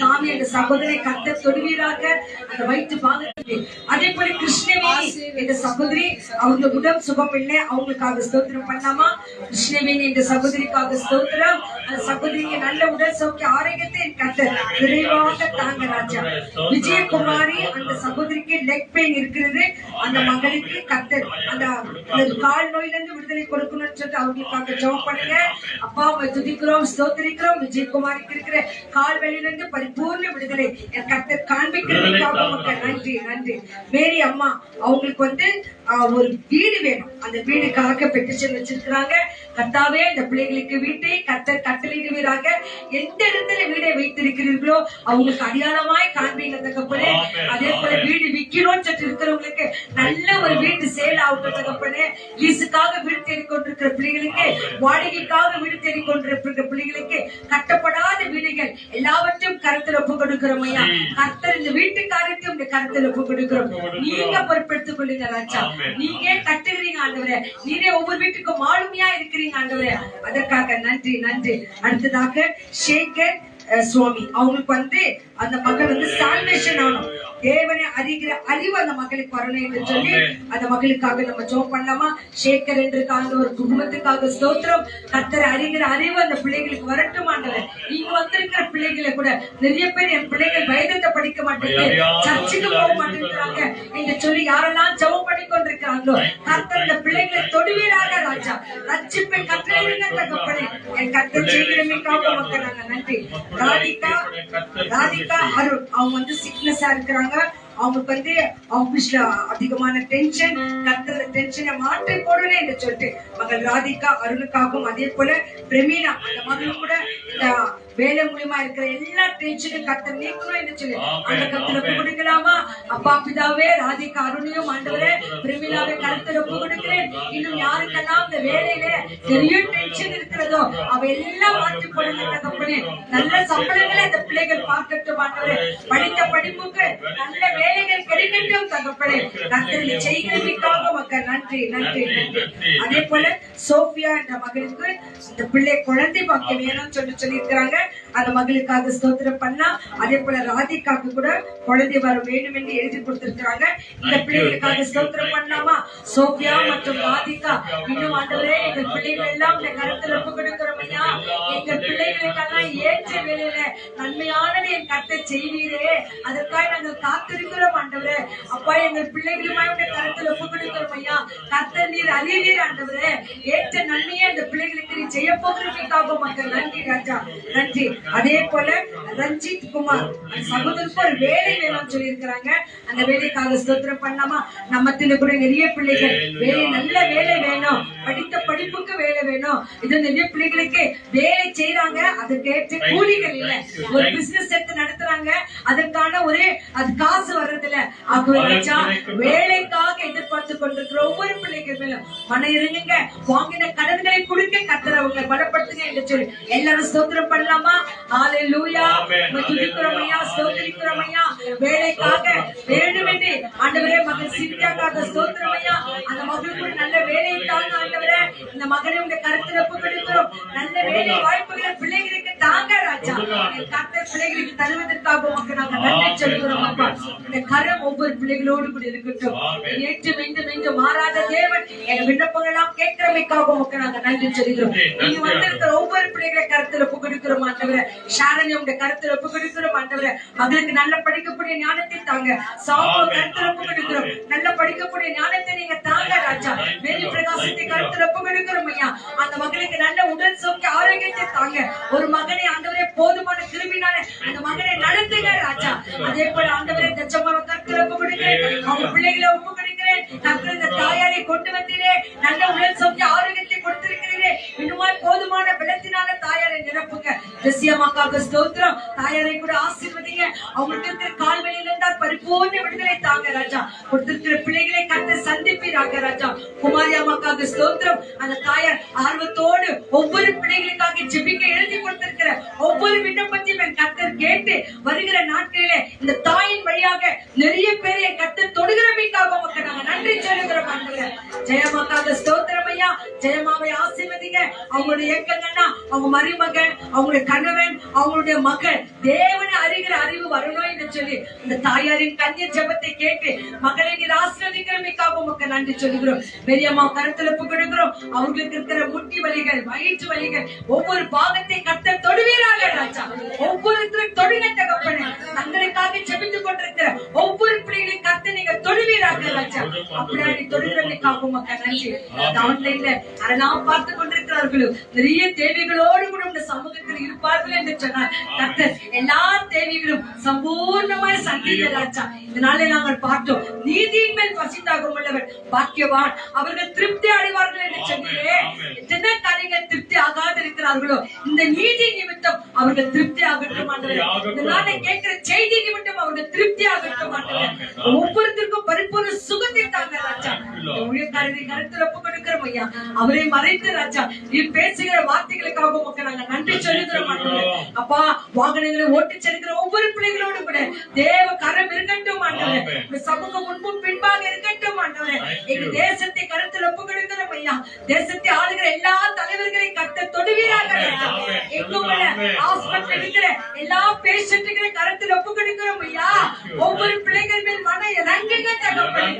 சாமி அந்த சகோதரி கர்த்தர் தொடுவீராக அந்த வயிற்று பாகத்துக்கு. அதே போல கிருஷ்ணவேணி என்ற சகோதரி, அவங்க உடல் சுகம் இல்லை, அவங்களுக்காக ஸ்தோத்திரம் பண்ணாமா. கிருஷ்ணவேணி என்ற சகோதரிக்காக ஸ்தோத்திரம். அந்த சகோதரிக்கு நல்ல உடல் சௌக்கிய ஆரோக்கியத்தை கர்த்தர் விரைவாக தாங்க ராஜா. விஜயகுமாரி அந்த சகோதரிக்கு லெக் பெயின் இருக்கிறது, அந்த மகளுக்கு கர்த்தர் அந்த கால் நோயில இருந்து விடுதலை கொடுக்கணும்னு சொல்லிட்டு அவங்களுக்காக ஜெபம் பண்ணுங்க. அப்பா துதிக்கிறோம், ஸ்தோத்திரிக்கிறோம். விஜயகுமாரிக்கு இருக்கிற கால் வெளியிலிருந்து பரிபூர்ண விடுதலை என் கர்த்தர் காண்பிக்கிறதுக்காக மக்கள் நன்றி. நன்றி. மேரி அம்மா அவங்களுக்கு ஒரு வீடு வேணும், அந்த வீடுக்காக பெட்டிஷன் வச்சிருக்கிறாங்க. கர்த்தாவே இந்த பிள்ளைகளுக்கு வீட்டை கர்த்தர் கட்டளையிடுவீராக. எந்த இடத்துல வீடை வைத்திருக்கிறீர்களோ அவங்களுக்கு அடையாளமாய் காண்பீங்க தகப்பனே. அதே போல வீடு விற்கிறோம்னு சொல்லிட்டு இருக்கிறவங்களுக்கு நல்ல ஒரு வீட்டு சேல் ஆகட்டும் தகப்பனே. லீஸுக்காக வீடு தேடிக்கொண்டிருக்கிற பிள்ளைகளுக்கு, வாடகைக்காக வீடு தேடிக்கொண்டிருக்கிற பிள்ளைகளுக்கு, கட்டப்படாத வீடுகள் எல்லாவற்றையும் கருத்தில் ஒப்பு கொடுக்கிறோம் ஐயா. கர்த்தர் இந்த வீட்டு காரியத்தையும் இந்த கருத்தில் ஒப்பு கொடுக்கிறோம். நீங்க பொறுப்பெடுத்துக் கொள்ளுங்க ராஜா. நீங்க கட்டுகிறீங்க ஆண்டவரே, நீரே ஒவ்வொரு வீட்டுக்கும் ஆளுமையா இருக்கிறீங்க ஆண்டவரே. அதற்காக நன்றி. நன்றி. அடுத்ததாக சேகர் சுவாமி அவங்களுக்கு அந்த மகள் சால்வேஷன் ஆகணும், தேவனை அறிகிற அறிவு அந்த மகளுக்கு வரணும் என்று சொல்லி அந்த மகளுக்காக நம்ம ஜெபம் பண்ணலாமா. சேகர் என்று ஒரு குடும்பத்துக்காக ஸ்தோத்திரம். கர்த்தரை அறிகிற அறிவு அந்த பிள்ளைகளுக்கு வரட்டும் ஆண்டவர். நீங்க வந்திருக்கிற பிள்ளைகளை கூட நிறைய பேர் என் பிள்ளைகள் வேதத்தை படிக்க மாட்டேங்குது, சர்ச்சுக்கு போக மாட்டேங்கிறாங்க என்று சொல்லி யாரெல்லாம் ஜெபம் பண்ணி கொண்டிருக்கிறாங்களோ கர்த்தர் இந்த பிள்ளைகளை தொடுவீராக ராஜா. ரட்சிப்பை கட்டளையிடுங்க தகப்பனே. என் கர்த்தர் செய்கிறமைக்காக மக்கள் நாங்க நன்றி. ராதிகா அருண் அவங்க சிக்னஸா இருக்கிறாங்க. அவங்களுக்கு ஆபீஸ்ல அதிகமான டென்ஷன், கர்த்தர் டென்ஷனை மாற்றி போடணும் என்று சொல்லிட்டு மகள் ராதிகா அருணுக்காகவும், அதே போல பிரமீனா அந்த மகளும் கூட இந்த வேலை மூலியமா இருக்கிற எல்லா டென்ஷனும் கர்த்தர் நீக்கணும் என்று சொல்லி அந்த கர்த்தருக்கு கொடுக்கலாமா. அப்பா பிதாவே, ராதிகா அருணையும் ஆண்டவரே பிரமீனாவை கர்த்தருக்கு கொடுக்கிறேன். இன்னும் யாருக்கெல்லாம் இந்த வேலையில பெரிய டென்ஷன் இருக்கிறதோ அவ எல்லாம் மாற்றி போடுங்க தகப்பனே. நல்ல சம்பளங்களை அந்த பிள்ளைகள் பார்க்கட்டும் ஆண்டவரே. படித்த படிப்புக்கு நல்ல வேலைகள் கிடைக்கட்டும் தகப்பனே. கர்த்தரை செய்கிறதுக்காக மக்கள் நன்றி. நன்றி. அதே போல சோபியா என்ற மகளுக்கு இந்த பிள்ளை குழந்தை பாக்கியம் வேணும்னு சொல்லி இருக்கிறாங்க. அந்த மகளுக்காக ஸ்தோத்திரம் பண்ணா. அதே போல ராதிகாக்கு கூட குழந்தை வர வேண்டும் என்று எழுதி கொடுத்திருக்கிறாங்க. இந்த பிள்ளைகளுக்காக ஸ்தோத்திரம் பண்ணாமா. சோபியா மற்றும் ராதிகா இன்னும் ஆண்டவரே எங்கள் பிள்ளைகள் எல்லாம் இந்த கருத்துல ஒப்பு கொடுக்கிறோம் ஐயா. எங்கள் பிள்ளைகளுக்கெல்லாம் ஏற்ற வேலையில நன்மையானது என் கர்த்தர் செய்வீரே, அதற்காக நாங்கள் காத்திருக்கிறோம் ஆண்டவரே. அப்பா எங்கள் பிள்ளைகளுமா கருத்துல ஒப்பு கொடுக்கிறோம் ஐயா. கர்த்தர் நீர் அறிவீர் ஆண்டவரே. ஏற்ற நன்மையை அந்த பிள்ளைகளுக்கு நீ செய்ய போகிறதுக்காக மக்கள் நன்றி ராஜா, நன்றி. அதே போல ரஞ்சித் குமார் சகோதரருக்கு ஒரு வேலை வேணும்னு சொல்லி இருக்கிறாங்க. அந்த வேலைக்காக ஸ்தோத்திரம் பண்ணாமா. நம்மத்தில கூட நிறைய பிள்ளைகள் வேலை, நல்ல வேலை வேணும், படித்த படிப்புக்கு வேலை வேணும். இது நிறைய பிள்ளைகளுக்கு வேலை செய்யறாங்க, அதுக்கு ஏற்ற கூலிகள் இல்ல. ஒரு பிசினஸ் எடுத்து நடத்துறாங்க, அதற்கான ஒரு அது காசு வர்றதில்ல. ஆகுவா வேலைக்காக எதிர்பார்த்து கொண்டிருக்கிற ஒவ்வொரு பிள்ளைகள் மேலும் மன இருங்க, வாங்கின கடன்களை கொடுக்க கர்த்தர் அவங்களை பலப்படுத்துங்க என்று சொல்லி எல்லாரும் ஸ்தோத்திரம் பண்ணலாமா. ஹalleluya, துதிக்கிறோம் ஐயா, ஸ்தோத்திரிக்கிறோம் ஐயா. வேலைக்காக வேண்டும் என்று ஆண்டவரே மகள் சித்தியாக்காக ஸ்தோத்திரம் ஐயா. அந்த மகளுக்கு ஒரு நல்ல வேலையை தாங்க ஆண்டவரே. இந்த மகனை உங்க கருத்துல ஒப்பு கொடுக்கிறோம். நல்ல வேலை வாய்ப்புகளை பிள்ளைகளுக்கு தாங்க ராஜா. கர்த்தர் பிள்ளைகளுக்கு தருவதற்காக உமக்கு நாங்க நன்றி சொல்கிறோம் அப்பா. இந்த கரம் ஒவ்வொரு பிள்ளைகளோடு கூட இருக்கட்டும். ஏற்று மீண்டும் மீண்டும் மாறாத தேவன் எங்க விண்ணப்பங்களாம் கேட்கிறமைக்காக உமக்கு நாங்க நன்றி சொல்கிறோம். நீங்க வந்திருக்கிற ஒவ்வொரு பிள்ளைகளை கருத்துல ஒப்பு கொடுக்கிறோம் ஆண்டவரே. ஷாரனி உங்க கருத்துல ஒப்பு கொடுக்கிறோம் ஆண்டவரே. மகளுக்கு நல்ல படிக்கக்கூடிய ஞானத்தை தாங்க. சாமோ கருத்துல ஒப்பு கொடுக்கிறோம். நல்ல படிக்கக்கூடிய ஞானத்தை நீங்க தாங்க ராஜா. மேரி பிரகாசத்தை கருத்துல ஒப்பு கொடுக்கிறோம் ஐயா. அந்த மகளுக்கு நல்ல உடல் சௌக்கிய ஆரோக்கியத்தை தாங்க. ஒரு மகனை ஆண்டவரே போதுமான கிருபினால அந்த மகனை நடத்துங்க ராஜா. அதே போல ஆண்டவரே தச்சமான கருத்துல ஒப்பு கொடுக்கிறேன். அவங்க பிள்ளைகளை ஒப்பு கொடுக்கிறேன். கர்த்தர் இந்த தாயாரை கொண்டு வந்தீரே, நல்ல உடல் சௌக்கிய ஆரோக்கியத்தை கொடுத்திருக்கிறீரே. இன்னுமாய் போதுமான பலத்தினால தாயாரை நிரப்புங்க. ஜெசியம்மாக்காக ஸ்தோத்திரம். தாயாரை கூட ஆசீர்வதிங்க. அவங்களுக்கு இருக்கிற கால்வலியில இருந்தா பரிபூர்ண விடுதலை தாங்க ராஜா. கொடுத்திருக்கிற பிள்ளைகளை கர்த்தர் சந்திப்பீராக ராஜா. குமாரி அம்மாக்காக ஸ்தோத்திரம். அந்த தாயார் ஆர்வத்தோடு ஒவ்வொரு பிள்ளைகளுக்காக ஜெபிக்க எழுதி கொடுத்திருக்கிற ஒவ்வொரு விண்ணப்பத்தையும் என் கர்த்தர் கேட்டு வருகிற நாட்களிலே இந்த தாயின் வழியாக நிறைய பேரை கர்த்தர் தொடுகிறமைக்காக உமக்கு நாங்க நன்றி சொல்லுகிறோம் ஆண்டவரே. ஜெயமாக்காக ஸ்தோத்திரம் ஐயா. ஜெயமாவை ஆசீர்வதிங்க. அவங்களுடைய இயக்கங்கள்னா அவங்க மருமகன், அவங்களுடைய கணவன், அவங்களுடைய மகள் தேவனை அறிகிற அறிவு வரணும் என்று சொல்லி இந்த தாயாரின் கண்ணீர் ஜெபத்தை கேட்டு மகளை நீர் ஆசீர்வதிக்கிறமைக்காக உமக்கு நன்றி சொல்லுகிறோம். பெரியம்மா கருத்துல ஒப்பு கொடுக்கிறோம். அவர்களுக்கு இருக்கிற முட்டி வலிகள், வயிற்று வலிகள், ஒவ்வொரு பாகத்தை கர்த்தர் தொடுவீராக ராஜா. ஒவ்வொருத்தரும் தொடுங்க தகப்பனே. தங்களுக்காக ஜெபித்துக் கொண்டிருக்கிற ஒவ்வொரு பிள்ளைகளையும் கர்த்தர் நீங்க தொடுவீராக ராஜா. அப்படி தொடுகிறமைக்காக உமக்கு நன்றி. ஆன்லைன்ல அதெல்லாம் பார்த்து கொண்டிருக்கிறார்களோ நிறைய தேவைகளோடு கூட இந்த சமூகத்தில் இருப்பார்கள் என்று சொன்னார் கர்த்தர். எல்லா தேவைகளும் சம்பூர்ணமாய் சந்திக்க ராஜா. இதனாலே நாங்கள் பார்த்தோம், நீதியின் மேல் பசித்தாகம் உள்ளவர் பாக்கியவான், அவர்கள் திருப்தி அடைவார்கள் என்று சொன்னீரே. எத்தனை காரியங்கள் திருப்தி ஆகாது இருக்கிறார்களோ இந்த நீதி நிமித்தம் அவர்கள் திருப்தி ஆகட்டும் ஆண்டவரே. இதனால கேட்கிற செய்தி நிமித்தம் அவர்கள் திருப்தி ஆகட்டும் ஆண்டவரே. ஒவ்வொருத்தருக்கும் பரிபூர்ண சுகத்தை தாங்க ராஜா. ஊழியக்காரரை கருத்துல ஒப்பு கொடுக்கிறோம் ஐயா. அவரை மறைத்து ராஜா நீர் பேசுகிற வார்த்தைகளுக்காக உமக்கு நாங்க நன்றி சொல்லுகிறோம் ஆண்டவரே. அப்பா வாகனங்களை ஓட்டி செல்கிற ஒவ்வொரு பிள்ளைகளோடு கூட தேவ கரம் இருக்கட்டும் ஆண்டவரே. சமூகம் முன்பும் பின்பாக இருக்கட்டும் ஆண்டவரே. எங்க தேசத்தை கருத்துல ஒப்பு கொடுக்கிறோம் ஐயா. தேசத்தை ஆளுகிற எல்லா தலைவர்களையும் கர்த்தர் தொடுவீராக ராஜா. எங்கும் ஹாஸ்பிட்டல் இருக்கிற எல்லா பேஷண்ட்களை கருத்துல ஒப்பு கொடுக்கிறோம் ஐயா. ஒவ்வொரு பிள்ளைகள் மேல் மன இறங்குங்க தகப்பனே.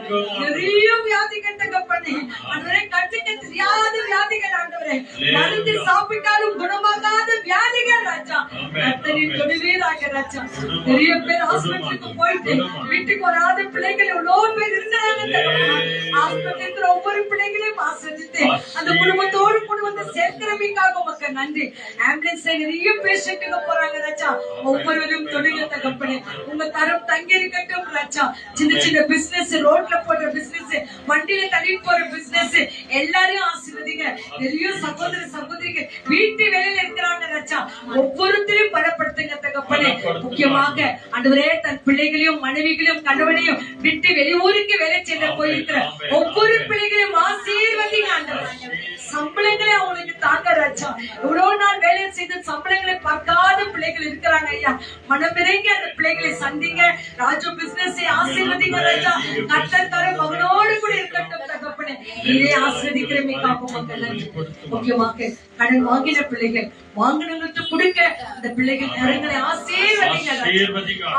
நிறைய வியாதிகள் தகப்பனே. ஆண்டவரே கட்டுக்க தெரியாத வியாதிகள் ஆண்டவரே. மருந்து சாப்பிட்டாலும் குணமாகாத வியாதிகள் ராஜா. கர்த்தரின் தொடுவீராக ராஜா. நிறைய பேர் ஹாஸ்பிட்டலுக்கு போயிட்டு வீட்டுக்கு வராத பிள்ளைகள் எவ்வளவு பேர் இருக்கிறாங்க தகப்பனே. ஹாஸ்பிட்டல் இருக்கிற ஒவ்வொரு பிள்ளைகளையும் ஆசிர்வதித்து அந்த குடும்பத்தோடு கொண்டு வந்து சேர்க்கிறமைக்காக உமக்கு நன்றி. ஆம்புலன்ஸ்ல நிறைய பேஷண்ட்டுக்கு போறாங்க ராஜா. ஒவ்வொருவரும் தொடுங்க தகப்பனே. உங்க தரம் தங்கி இருக்கட்டும் ராஜா. சின்ன சின்ன பிசினஸ், ரோட்ல போடுற பிசினஸ், வண்டியில தள்ளிட்டு போற பிசினஸ் எல்லாரையும் ஆசீர்வதிங்க. நிறைய சகோதர சகோதரிகள் வீட்டு வேலையில இருக்கிறாங்க ராஜா. ஒவ்வொருத்தரையும் பலப்படுத்துங்க தகப்பனே. முக்கியமாக ஆண்டவரே தன் பிள்ளைகளையும் மனைவிகளையும் கணவனையும் விட்டு வெளியூருக்கு வேலை செய்ய போயிருக்கிற ஒவ்வொரு பிள்ளைகளையும் ஆசீர்வதிங்க ஆண்டவரே. சம்பளங்களை அவங்களுக்கு தாங்க ராஜா. இவ்வளவு நாள் வேலை செய்த சம்பளங்களை பார்க்காத பிள்ளைகள் இருக்கிறாங்க ஐயா. மனமிறங்கி அந்த பிள்ளைகளை சந்திங்க. ராஜு பிசினஸ் ஆசீர்வதிங்க ராஜா. கர்த்தர் தர மகனோடு கூட இருக்கட்டும் தகப்பனே. இதே ஆசீர்வதிக்கிறமைக்காக மக்கள் நன்றி. முக்கியமாக கடன் வாங்கின பிள்ளைகள் வாங்கினவங்களுக்கு கொடுக்க அந்த பிள்ளைகள் கரங்களை ஆசீர்வதிங்க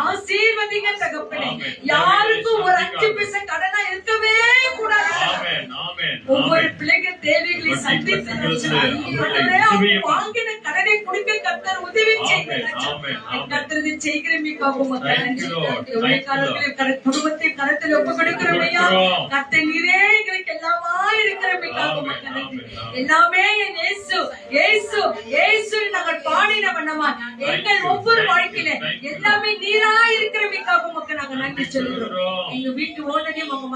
ஆசீர்வதிங்க தகப்பனே. யாருக்கும் ஒரு 5 பைசா கடனா இருக்கவே கூடாது. ஒவ்வொரு பிள்ளைகள் தேவைகளை சந்தித்து வாங்கின கடனை கொடுக்க கர்த்தர் உதவி கர்த்தரது செய்கிறமைக்காக குடும்பத்தை கருத்தில் ஒப்பு கொடுக்கிறமையா கர்த்தர் நீரே எங்களுக்கு எல்லாமா இருக்கிறமைக்காக எல்லாமே என் இயேசு இயேசு இயேசு நாங்கள் பாடின வண்ணமா எங்கள் ஒவ்வொரு வாழ்க்கையில எல்லாமே நீரா இருக்கிறமைக்காக மக்கள் நாங்க நன்றி சொல்லுகிறோம். எங்க வீட்டு ஓனரையும் உங்க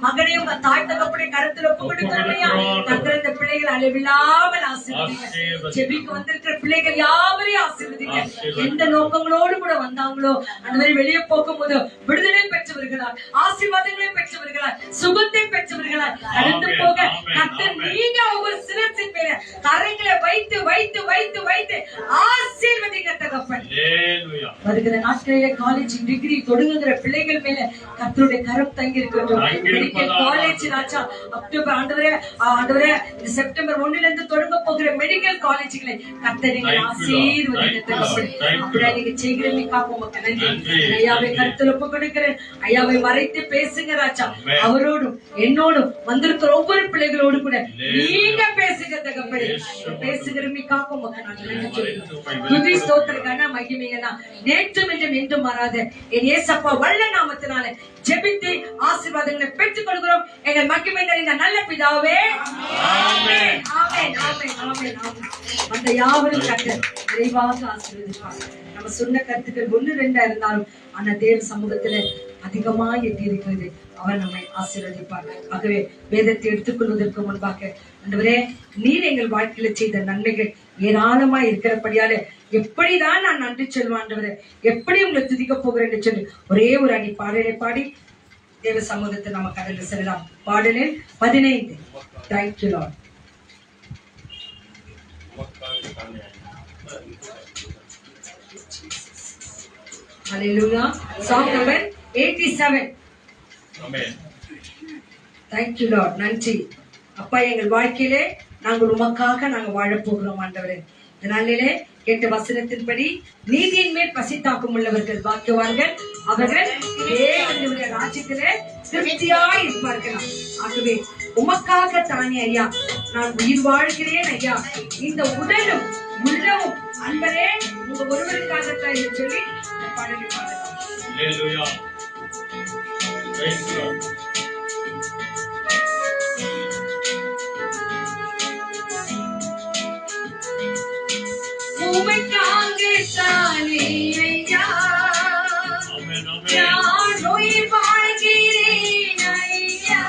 மகனையும் உங்க தாய் தகப்பனை கருத்தில் ஒப்பு கொடுக்கிறமையா கர்த்தர் இந்த பிள்ளைகள் அளவில்லாமல் ஆசீர்வதிங்க. ஜெபிக்க வந்திருக்கிற பிள்ளைகள் யாவரையும் ஆசீர்வதிங்க. எந்த நோக்கங்களோடு கூட வந்தாங்களோ அந்த மாதிரி வெளியே போகும்போது விடுதலை பெற்றவர்களா ஆசீர்வாதங்களை பெற்றவர்களா சுகத்தை பெற்றவர்களா கடந்து போக கர்த்தர் நீங்க ஒவ்வொரு சிலத்தின் மேல கரைகளை வைத்து வைத்து வைத்து வைத்து ஆசீர்வதிங்க தகப்பன். வருகிற நாட்களிலே காலேஜ் டிகிரி தொடங்குகிற பிள்ளைகள் மேல கர்த்தருடைய கரம் தங்கி இருக்கட்டும். மெடிக்கல் காலேஜ் ராஜா அக்டோபர் ஆண்டவரே இந்த செப்டம்பர் 1 இருந்து தொடங்க போகிற மெடிக்கல் காலேஜ்களை கர்த்தர் நீங்கள் ஆசீர்வதிங்க தகப்பன். அப்படியே நீங்க செய்கிறமைக்காக உமக்கு நன்றி. ஐயாவை கருத்துல ஒப்பு கொடுக்கிறேன். ஐயாவை மறைத்து பேசுங்க ராஜா. அவரோடும் என்னோடும் வந்திருக்கிற ஒவ்வொரு பிள்ளைகளோடு கூட நீங்க பேசுங்க தகப்பனே. பேசுகிறமைக்காக உமக்கு நான் நன்றி சொல்கிறேன். துதி ஸ்தோத்திரக்கான மகிமையா நேற்றும் என்றும் மாறாத என் இயேசப்பா வல்ல நாமத்தினால ஜெபித்து ஆசீர்வாதங்களை பெற்றுக் கொள்கிறோம். எங்கள் மகிமை நிறைந்த நல்ல பிதாவே ஆமென் ஆமென் ஆமென் ஆமென் ஆமென். அந்த யாவரும் கர்த்தர் நிறைவாக ஆசீர்வதிப்பார். நம்ம சொன்ன கருத்துக்கள் 1-2 இருந்தாலும் ஆனா தேவ சமூகத்துல அதிகமா எட்டி இருக்கிறது. அவர் நம்மை ஆசீர்வதிப்பார். ஆகவே வேதத்தை எடுத்துக்கொள்வதற்கு முன்பாக ஆண்டவரே நீர் எங்கள் வாழ்க்கையில செய்த நன்மைகள் ஏராளமா இருக்கிறபடியால எப்படிதான் நான் நன்றி சொல்வேன் ஆண்டவரே, எப்படி உங்களை துதிக்க போகிறேன் என்று சொல்லி ஒரே ஒரு அடி பாடலை பாடி தேவ சமூகத்தை நம்ம கடந்து செல்லலாம். பாடலில் 15. Thank you Lord. Hallelujah. Song number 87. Amen. Thank you Lord. நன்றி அப்பா. எங்கள் வாழ்க்கையிலே நாங்கள் உமக்காக நாங்கள் வாழப் போகிறோம் ஆண்டவரே. இந்த நாளிலே கேட்ட வசனத்தின்படி நீதியின் மேல் பசித்தாக்கம் உள்ளவர்கள் பாக்கியவான்கள், அவர்கள் தேவனுடைய ராஜ்யத்திலே திருப்தியாய் இருப்பார்கள். ஆகவே உமக்காக தானே ஐயா நான் உயிர் வாழ்கிறேன் ஐயா. இந்த உடலும் உள்ளமும் அன்பரே உங்க ஒருவருக்காகத்தான் என்று சொல்லி பாடலை பாடலாம். உமக்காக தானே ஐயா நான் உயிர் வாழ்கிறேன் ஐயா.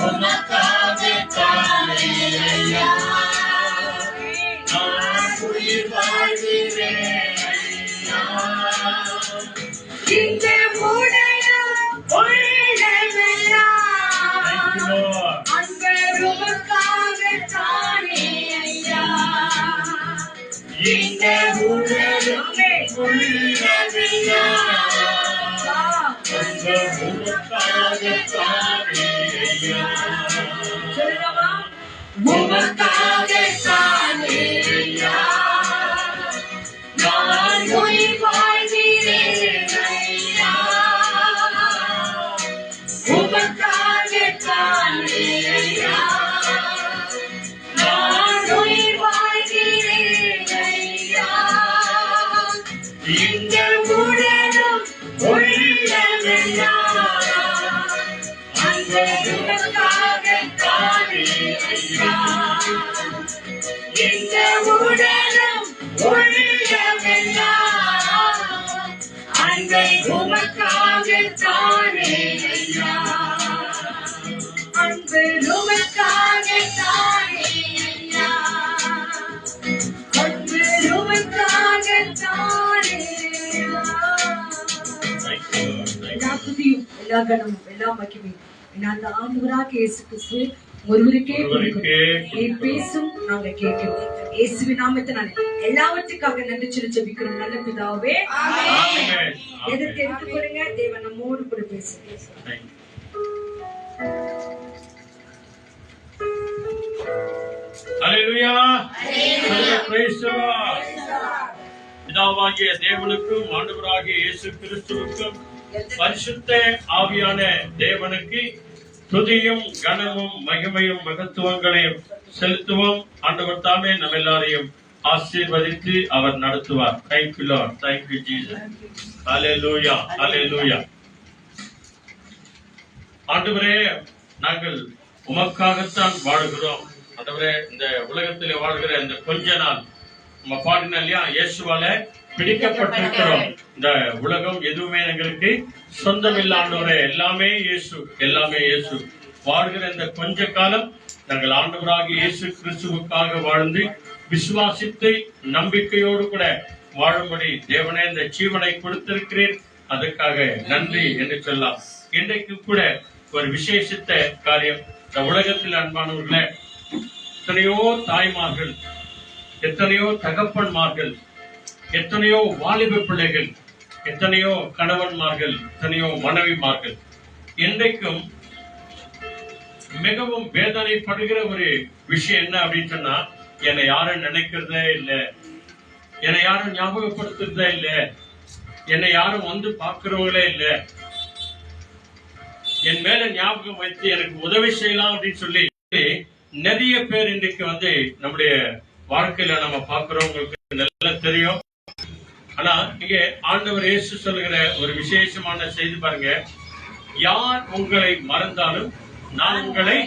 உமக்காக தானே ஐயா நான் உயிர் வாழ்கிறேன் ஐயா. இந்த உடலும் உள்ளமெல்லாம் அன்பர் உமக்காக தானே ஐயா. இந்த உடலும் உள்ளமெல்லாம் அன்பர் உமக்காக தானே ஐயா. சொல்லுமா உமக்காக தானே ஐயா நான் உயிர் வாழ்கிறேன் ஐயா. உமக்காக தானே ஐயா நான் உயிர் வாழ்கிறேன் ஐயா. இந்த உடலும் உள்ளமெல்லாம் அன்பர் உமக்காக தானே ஐயா. இந்த உடலும் உள்ளமெல்லாம் அன்பை உமக்காக தானே ஐயா. அன்பு உமக்காக தானே ஐயா. அன்பு உமக்காக தானே. எல்லா துதியும் எல்லா கணமும் எல்லா மகிமையும் அந்த ஆண்டவராக இயேசு கிறிஸ்து ஒருவருக்கே கொடுக்கிறோம். பேசும் நாங்க கேட்கிறோம். இயேசுவின் நாமத்தினாலே எல்லாவற்றுக்காக நன்றி சொல்லி ஜெபிக்கிறோம் நல்ல பிதாவே ஆமென். எதற்கு எடுத்துக்கொள்ளுங்க. தேவன் நம்மோடு கூட பேசுகிறேன். Hallelujah. Praise the Lord. பிதாவாகிய தேவனுக்கும் ஆண்டவராகிய இயேசு கிறிஸ்துவுக்கும் பரிசுத்த ஆவியான தேவனுக்கு துதியும் கனமும் மகிமையும் மகத்துவங்களையும் செலுத்துவோம். ஆண்டவர் தாமே நம்ம எல்லாரையும் ஆசீர்வதித்து அவர் நடத்துவார். Thank you Lord. Thank you Jesus. Hallelujah. Hallelujah. ஆண்டவரே, நாங்கள் உமக்காகத்தான் வாழ்கிறோம். ஆண்டவரே, இந்த உலகத்திலே வாழ்கிற இந்த கொஞ்ச நாள் நம்ம பாடின இல்லையா, இயேசுவால பிடிக்கப்பட்டிருக்கிறோம். இந்த உலகம் எதுவுமே எங்களுக்கு சொந்தம் இல்ல ஆண்டவரே, எல்லாமே இயேசு, எல்லாமே இயேசு. வாழ்கிற இந்த கொஞ்ச காலம் நாங்கள் ஆண்டவராகிய இயேசு கிறிஸ்துவுக்காக வாழ்ந்து விசுவாசித்து நம்பிக்கையோடு கூட வாழும்படி தேவனே இந்த ஜீவனை கொடுத்திருக்கிறேன், அதுக்காக நன்றி என்று சொல்லலாம். இன்றைக்கு கூட ஒரு விசேஷித்த காரியம். இந்த உலகத்தில் அன்பானவர்களே, எத்தனையோ தாய்மார்கள், எத்தனையோ தகப்பன்மார்கள், எத்தனையோ வாலிப பிள்ளைகள், எத்தனையோ கணவன்மார்கள், எத்தனையோ மனைவிமார்கள் இன்றைக்கும் மிகவும் வேதனைப்படுகிற ஒரு விஷயம் என்ன அப்படின்னு சொன்னா, என்னை யாரும் நினைக்கிறதே இல்லை, என்னை யாரும் ஞாபகப்படுத்துறதே இல்லை, என்னை யாரும் வந்து பார்க்கிறவங்களே இல்லை, என் மேல ஞாபகம் வைத்து எனக்கு உதவி செய்யலாம் அப்படின்னு சொல்லி நிறைய பேர் இன்றைக்கு வந்து நம்முடைய வாழ்க்கையில நம்ம பார்க்கிறோம். உங்களுக்கு நல்லா தெரியும். ஆனா இங்க ஆண்டவர் இயேசு சொல்லுகிற ஒரு விசேஷமான செய்தி பாருங்க. யார் உங்களை மறந்தாலும் நான் உங்களை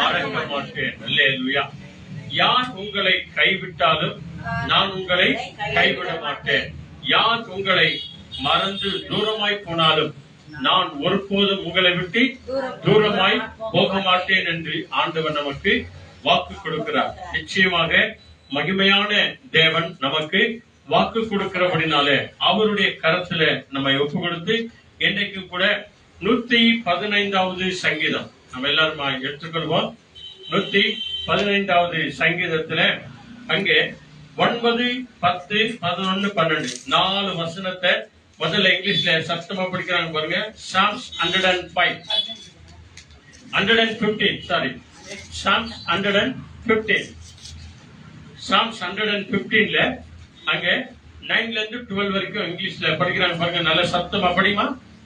மறக்க மாட்டேன். அல்லேலூயா. யார் உங்களை கைவிட்டாலும் நான் உங்களை கைவிட மாட்டேன். யார் உங்களை மறந்து தூரமாய் போனாலும் நான் ஒருபோதும் உங்களை விட்டு தூரமாய் போக மாட்டேன் என்று ஆண்டவர் நமக்கு வாக்கு கொடுக்கிறார். நிச்சயமாக மகிமையான தேவன் நமக்கு வாக்கு கொடுக்கிறபடினாலே அவருடைய கரத்துல நம்ம ஒப்பு கொடுத்து இன்றைக்கு கூட 115வது சங்கீதம் நம்ம எல்லாரும் எடுத்துக்கொள்வோம். 115வது சங்கீதத்துல அங்கே 9, 10, 11, 12 4 வசனத்தை முதல்ல இங்கிலீஷ்ல சத்தமா படிக்கிறாங்க பாருங்க. Psalms 105, 115, sorry, Psalms 115, Psalms 115ல அங்க 9ல இருந்து 12 வரைக்கும் இங்கிலீஷ்ல படிக்கிறாங்க பாருங்க. நல்ல சத்தமா படிமா.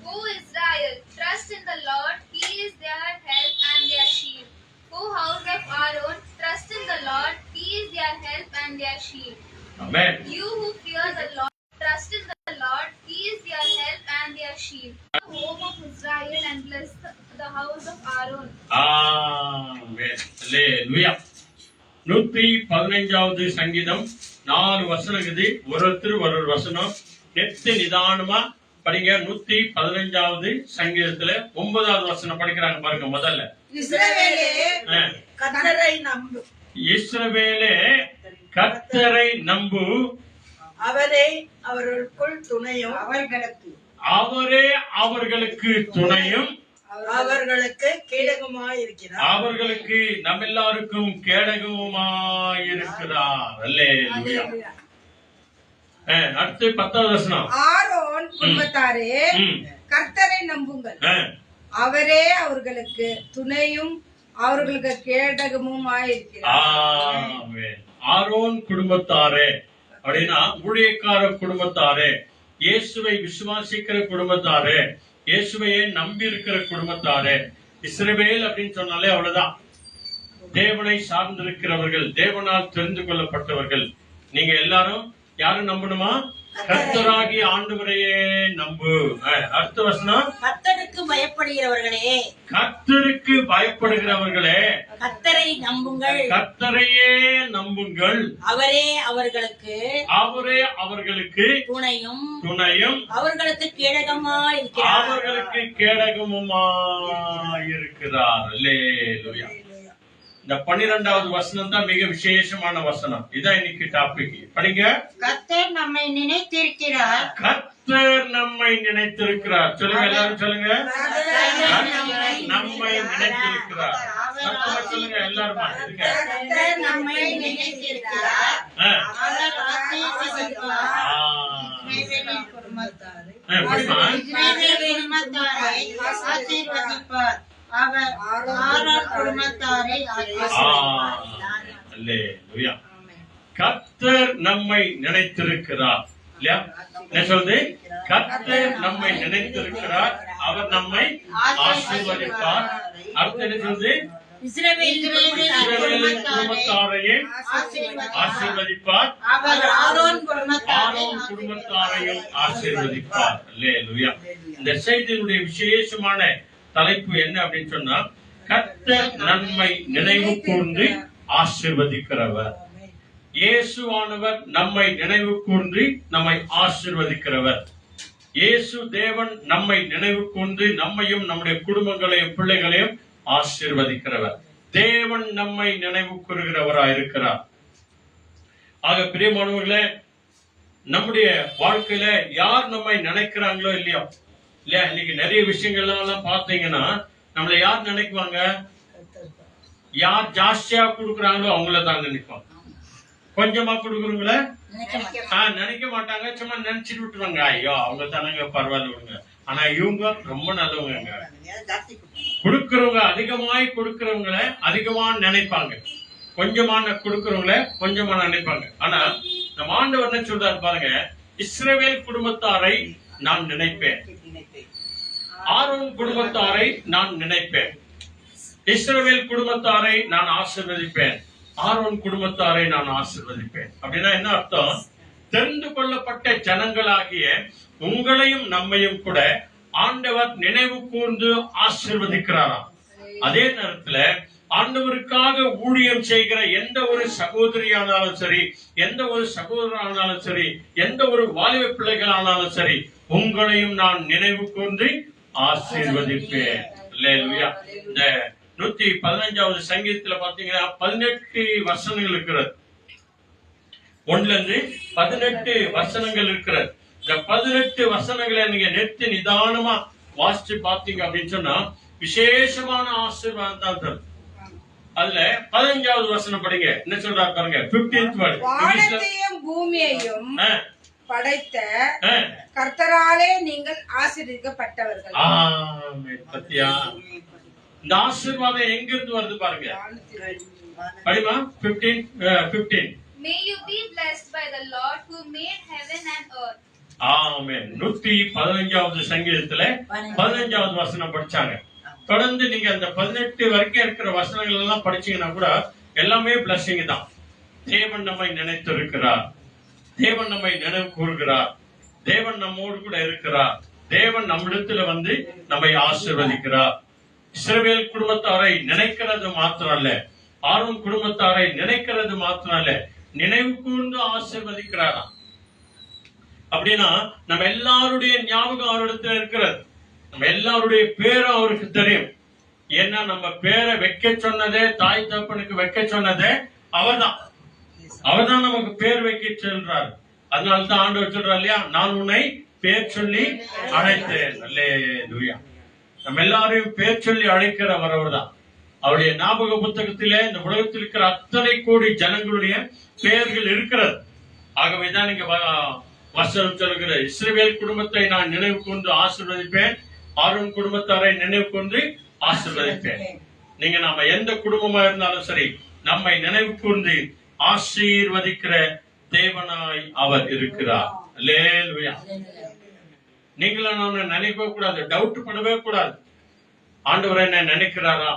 O Israel, trust in the Lord, He is their help and their shield. O house of Aaron, trust in the Lord, He is their help and their shield. Amen. You who fear the Lord, trust in the Lord, He is their help and their shield. The home of Israel and bless the house of Aaron. Amen. Hallelujah. 115வது சங்கீதம் 4 வசனம் இருக்குது. ஒருத்தர் ஒரு வசனம் நெத்து நிதானமா படிங்க. 115வது சங்கீதத்துல 9வது வசனம் படிக்கிறாங்க பாருங்க. முதல்ல இஸ்ரவேலே கர்த்தரை நம்பு, இஸ்ரவேலே கர்த்தரை நம்பு, அவரே அவர்களுக்குள் துணையும், அவரே அவர்களுக்கு துணையும், அவர்களுக்கு கேடகமாயிருக்கிறார், அவர்களுக்கு நம்ம எல்லாருக்கும் கேடகமாயிருக்கிறார். அல்லேலூயா. அடுத்து 10வது வசனம். ஆரோன் குடும்பத்தாரே கர்த்தரை நம்புங்கள், அவரே அவர்களுக்கு துணையும் அவர்களுக்கு கேடகமும் ஆயிருக்கிறார். ஆரோன் குடும்பத்தாரே அப்படின்னா ஊழியக்கார குடும்பத்தாரே, இயேசுவை விசுவாசிக்கிற குடும்பத்தாரே, இயேசுவையே நம்பி இருக்கிற குடும்பத்தாரே. இஸ்ரவேல் அப்படின்னு சொன்னாலே அவ்வளவுதான், தேவனை சார்ந்திருக்கிறவர்கள், தேவனால் தெரிந்து கொள்ளப்பட்டவர்கள். நீங்க எல்லாரும் யாரும் நம்பணுமா? கர்த்தராகிய ஆண்டவரையே நம்பு. அடுத்த வசனம். கர்த்தருக்கு பயப்படுகிறவர்களே, கர்த்தருக்கு பயப்படுகிறவர்களே கர்த்தரை நம்புங்கள், கர்த்தரையே நம்புங்கள், அவரே அவர்களுக்கு துணையும் துணையும் அவர்களுக்கு கேடகமாயிருக்கிறார், அவர்களுக்கு கேடகமுமாயிருக்கிறார். அல்லேலூயா. இந்த 12வது வசனம் தான் மிக விசேஷமான வசனம். இதான் இன்னைக்கு டாபிக். படிங்க. கர்த்தர் நம்மை நினைத்திருக்கிறார், கர்த்தர் நம்மை நினைத்திருக்கிறார். சொல்லுங்க, எல்லாரும் சொல்லுங்க. நம்மை நினைத்திருக்கிறார். சொல்லுங்க எல்லாருமா. கர்த்தர் நம்மை நினைத்திருக்கிறார், அவர் ஆசீர்வதிப்பார், அவர் ஆரோன் குடும்பத்தாரை ஆசீர்வதிப்பார். அல்லேலூயா. கர்த்தர் கர்த்தர் நம்மை நினைத்திருக்கிறார். இல்லையா? என்ன சொல்றது? கர்த்தர் நம்மை நினைத்திருக்கிறார், அவர் நம்மை ஆசீர்வதிப்பார். அடுத்து என்ன சொல்றது? இஸ்ரவேல் இஸ்ரவேல் குடும்பத்தாரையும் ஆசீர்வதிப்பார், அவர் ஆரோன் ஆரோன் குடும்பத்தாரையும் ஆசீர்வதிப்பார். அல்லேலூயா. இந்த செய்தியினுடைய விசேஷமான தலைப்பு என்ன அப்படின்னு சொன்னா, கர்த்தர் நன்மை நினைவு கூர்ந்து ஆசீர்வதிக்கிறவர். இயேசுவானவர் நம்மை நினைவு கூர்ந்து நம்மை ஆசீர்வதிக்கிறவர். இயேசு தேவன் நம்மை நினைவு கூர்ந்து நம்மையும் நம்முடைய குடும்பங்களையும் பிள்ளைகளையும் ஆசீர்வதிக்கிறவர். தேவன் நம்மை நினைவு கூறுகிறவராயிருக்கிறார். ஆக பிரியமானவர்களே, நம்முடைய வாழ்க்கையில யார் நம்மை நினைக்கிறாங்களோ இல்லையோ, இல்லையா, இன்னைக்கு நிறைய விஷயங்கள்லாம் பாத்தீங்கன்னா நம்மள யார் நினைக்குவாங்க? யார் ஜாஸ்தியா கொடுக்குறாங்களோ அவங்கள தான் நினைப்பாங்க. கொஞ்சமா கொடுக்குறவங்கள நினைக்க மாட்டாங்க, சும்மா நினைச்சிட்டு விட்டுருவாங்க, ஐயோ அவங்க தானங்க பரவாயில்ல விடுங்க. ஆனா இவங்க ரொம்ப நல்லவங்க. கொடுக்கிறவங்க அதிகமாய் கொடுக்கிறவங்கள அதிகமா நினைப்பாங்க, கொஞ்சமான கொடுக்கிறவங்கள கொஞ்சமா நினைப்பாங்க. ஆனா நம்ம ஆண்டவர் என்ன சொல்றாரு பாருங்க, இஸ்ரவேல் குடும்பத்தாரை நான் நினைப்பேன், ஆரோன் குடும்பத்தாரை நான் நினைப்பேன், இஸ்ரவேல் குடும்பத்தாரை நான் ஆசீர்வதிப்பேன், ஆரோன் குடும்பத்தாரை நான் ஆசீர்வதிப்பேன். அப்படின்னா என்ன அர்த்தம்? தெரிந்து கொள்ளப்பட்ட ஜனங்களாகிய உங்களையும் நம்மையும் கூட ஆண்டவர் நினைவு கூர்ந்து ஆசீர்வதிக்கிறாராம். அதே நேரத்துல ஆண்டவருக்காக ஊழியம் செய்கிற எந்த ஒரு சகோதரியானாலும் சரி, எந்த ஒரு சகோதரனானாலும் சரி, எந்த ஒரு வாலிப பிள்ளைகளானாலும் சரி, உங்களையும் நான் நினைவு கூர்ந்து ஆசீர்வதிப்பேன். அல்லேலூயா. இந்த 115வது சங்கீதத்துல பாத்தீங்கன்னா 18 வசனங்கள் இருக்கிறது. 1ல இருந்து 18 வசனங்கள் இருக்கிறது. இந்த 18 வசனங்களை நீங்க நிறுத்தி நிதானமா வாசிச்சு பாத்தீங்க அப்படின்னு சொன்னா விசேஷமான ஆசீர்வாதம் தான் தரும். அதுல 15வது வசனம் படிங்க. என்ன சொல்றாரு பாருங்க. 15th word. வானத்தையும் பூமியையும் படைத்த கர்த்தராலே நீங்கள் ஆசீர்வதிக்கப்பட்டவர்கள். ஆமென். பத்தியா? இந்த ஆசீர்வாதம் எங்க இருந்து வருது பாருங்க. படிமா 15. May you be blessed by the Lord who made heaven and earth. ஆமென். 115வது சங்கீதத்துல 15வது வசனம் படிச்சாங்க. தொடர்ந்து நீங்க அந்த 18 வரைக்கும் இருக்கிற வசனங்கள் எல்லாம் படிச்சீங்கன்னா கூட எல்லாமே பிளஸிங் தான். தேவன் நம்மை நினைத்து இருக்கிறார், தேவன் நம்மை நினைவு கூறுகிறார், தேவன் நம்மோடு கூட இருக்கிறார், தேவன் நம்மிடத்துல வந்து நம்மை ஆசீர்வதிக்கிறார். இஸ்ரவேல் குடும்பத்தாரை நினைக்கிறது மாத்திரம் அல்ல, ஆரோன் குடும்பத்தாரை நினைக்கிறது மாத்திரம் அல்ல, நினைவு கூர்ந்து ஆசீர்வதிக்கிறாராம். அப்படின்னா நம்ம எல்லாருடைய ஞாபகம் அவரிடத்துல இருக்கிறது, நம்ம எல்லாருடைய பேரும் அவருக்கு தெரியும். ஏன்னா நம்ம பேரை வைக்க சொன்னதே, தாய் தகப்பனுக்கு வைக்க சொன்னதே அவர்தான். அவர்தான் நமக்கு பேர் வைக்க சொல்றாரு. அதனால்தான் ஆண்டவர் சொல்றாரு இல்லையா, நான் உன்னை பேர் சொல்லி அழைத்தேன். அல்லேலூயா. நம்ம எல்லாரையும் பேர் சொல்லி அழைக்கிறவர் அவர்தான். அவருடைய ஞாபக புத்தகத்திலே இந்த உலகத்தில் இருக்கிற அத்தனை கோடி ஜனங்களுடைய பெயர்கள் இருக்கிறது. ஆகவேதான் நீங்க வசனம் சொல்கிற, இஸ்ரவேல் குடும்பத்தை நான் நினைவு கொண்டு ஆசீர்வதிப்பேன், ஆரோன் குடும்பத்தாரை நினைவு கொண்டு ஆசீர்வதிப்பேன். நீங்க நாம எந்த குடும்பமா இருந்தாலும் சரி, நம்மை நினைவு கூர்ந்து ஆசீர்வதிக்கிற தேவனாய் அவர் இருக்கிறார். அல்லேலூயா. நீங்களும் நான் நினைக்கவே கூடாது, டவுட் பண்ணவே கூடாது. ஆண்டவர் என்ன நினைக்கிறாரா,